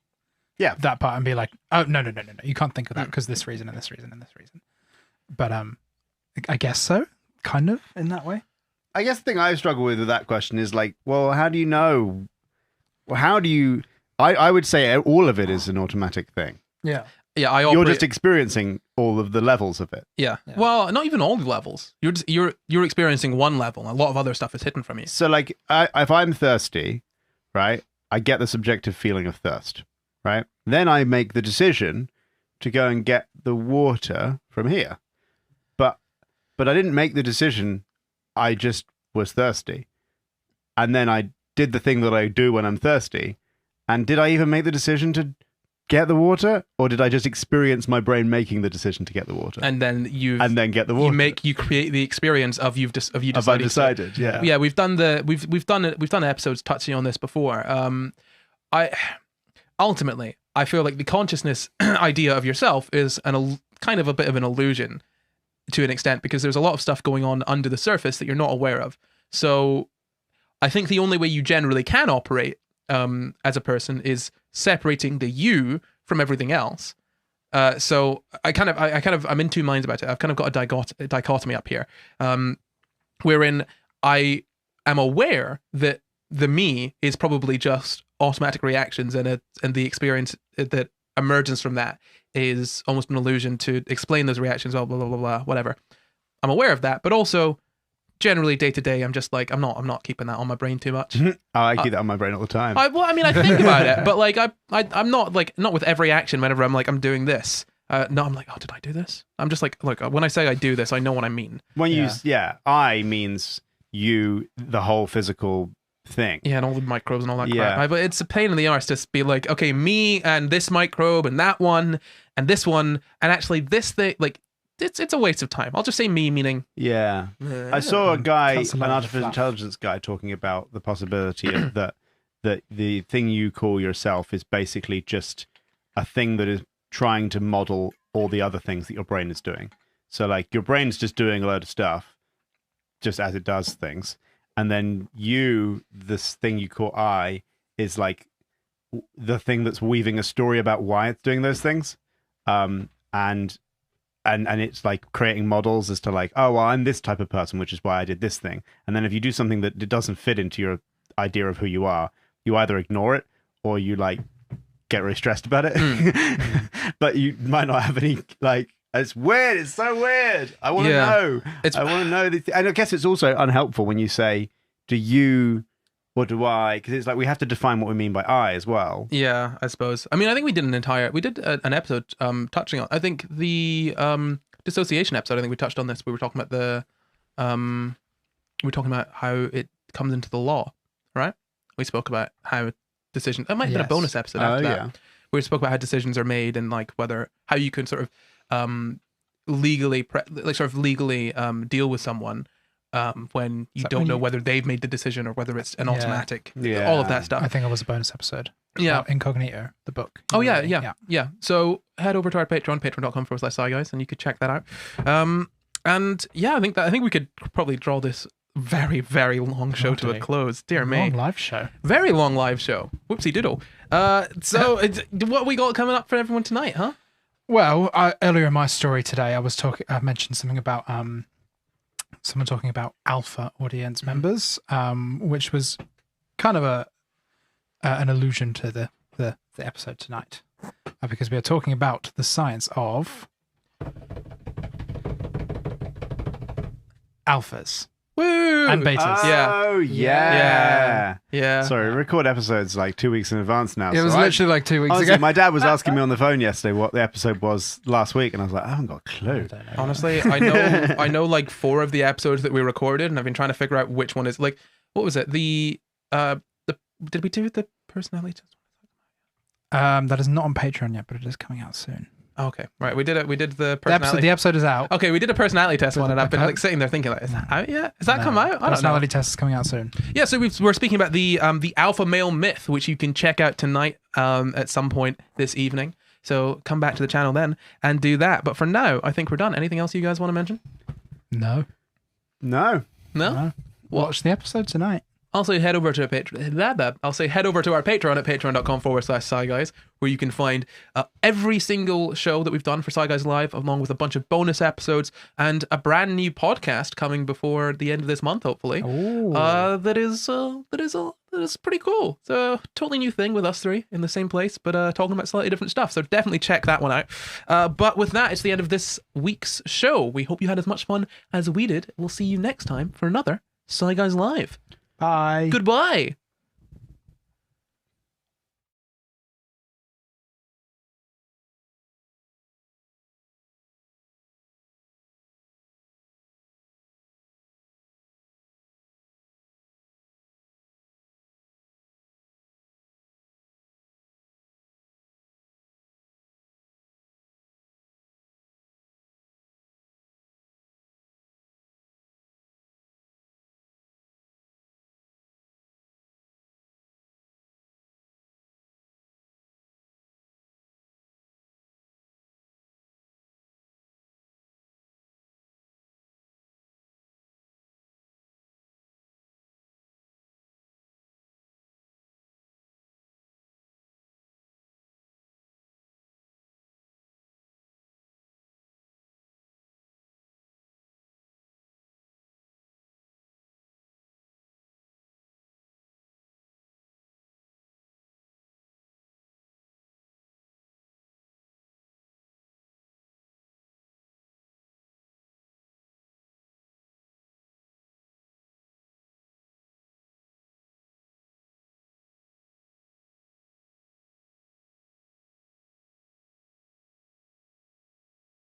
that part and be like, oh, no, you can't think of that because this reason and this reason and this reason. But I guess so, kind of, in that way. I guess the thing I struggle with that question is like, well, how do you know? Well, how do you... I would say all of it is an automatic thing. Yeah. Yeah, You're just experiencing all of the levels of it. Yeah. Well, not even all the levels. You're experiencing one level. A lot of other stuff is hidden from you. So, like, if I'm thirsty, right, I get the subjective feeling of thirst, right? Then I make the decision to go and get the water from here. But I didn't make the decision. I just was thirsty. And then I did the thing that I do when I'm thirsty. And did I even make the decision to get the water, or did I just experience my brain making the decision to get the water? And then get the water. You create the experience of you deciding. Have I decided? Yeah. Yeah, we've done episodes touching on this before. Ultimately, I feel like the consciousness idea of yourself is kind of a bit of an illusion to an extent, because there's a lot of stuff going on under the surface that you're not aware of. So I think the only way you generally can operate as a person is separating the you from everything else. So I'm in two minds about it. I've kind of got a dichotomy up here, wherein I am aware that the me is probably just automatic reactions, and the experience that emerges from that is almost an illusion to explain those reactions. Blah blah blah blah blah. Whatever. I'm aware of that, but also generally day to day, I'm just like, I'm not keeping that on my brain too much. I keep that on my brain all the time. I think about it, but like I'm not like, not with every action. Whenever I'm like, I'm doing this, no, I'm like, oh, did I do this? I'm just like, look, when I say I do this, I know what I mean. When I means you, the whole physical thing. Yeah, and all the microbes and all that crap. But it's a pain in the arse to be like, okay, me and this microbe and that one and this one, and actually this thing, like, it's a waste of time. I'll just say me, meaning... Yeah. I saw a guy, an artificial intelligence guy, talking about the possibility of that the thing you call yourself is basically just a thing that is trying to model all the other things that your brain is doing. So, like, your brain's just doing a load of stuff, just as it does things. And then you, this thing you call I, is like the thing that's weaving a story about why it's doing those things. And it's like creating models as to like, oh, well, I'm this type of person, which is why I did this thing. And then if you do something that doesn't fit into your idea of who you are, you either ignore it or you like get really stressed about it. But you might not have any, like, it's weird. It's so weird. I want to know. I want to know. And I guess it's also unhelpful when you say, do you, or do I? Because it's like we have to define what we mean by I as well. Yeah, I suppose. I mean, I think we did an episode touching on, I think the dissociation episode. I think we touched on this. We were talking about how it comes into the law, right? We spoke about how decisions. That might have been a bonus episode after that. Yeah. We spoke about how decisions are made and like how you can sort of legally deal with someone when you don't know whether they've made the decision or whether it's an automatic. Yeah. All of that stuff. I think it was a bonus episode. Yeah. About Incognito, the book. Oh yeah. So head over to our Patreon, patreon.com/Sci Guys, and you could check that out. And yeah, I think we could probably draw this very, very long show to a close. Dear me. Long live show. Very long live show. Whoopsie doodle. So what we got coming up for everyone tonight, huh? Well, earlier in my story today, I mentioned something about someone talking about alpha audience members, which was kind of an allusion to the episode tonight, because we are talking about the science of alphas. Woo! And betas. Oh, yeah. Yeah. Sorry, we record episodes like 2 weeks in advance now. It was literally like 2 weeks honestly, ago. my dad was asking me on the phone yesterday what the episode was last week, and I was like, I haven't got a clue. Honestly, I know like 4 of the episodes that we recorded, and I've been trying to figure out which one is like, what was it? Did we do the personality test? That is not on Patreon yet, but it is coming out soon. Okay, right. We did it. We did the personality. The episode is out. Okay, we did a personality test one, and I've been like sitting there thinking, like, is that out yet? Has that come out? I don't know. Personality test is coming out soon. Yeah, so we're speaking about the alpha male myth, which you can check out tonight at some point this evening. So come back to the channel then and do that. But for now, I think we're done. Anything else you guys want to mention? No. No. Watch the episode tonight. Also, head over to our Patreon. I'll say head over to our Patreon at patreon.com/Sci Guys, where you can find every single show that we've done for Sci Guys Live, along with a bunch of bonus episodes and a brand new podcast coming before the end of this month, hopefully. That is pretty cool. It's a totally new thing with us three in the same place, but talking about slightly different stuff. So definitely check that one out. But with that, it's the end of this week's show. We hope you had as much fun as we did. We'll see you next time for another Sci Guys Live. Bye. Goodbye.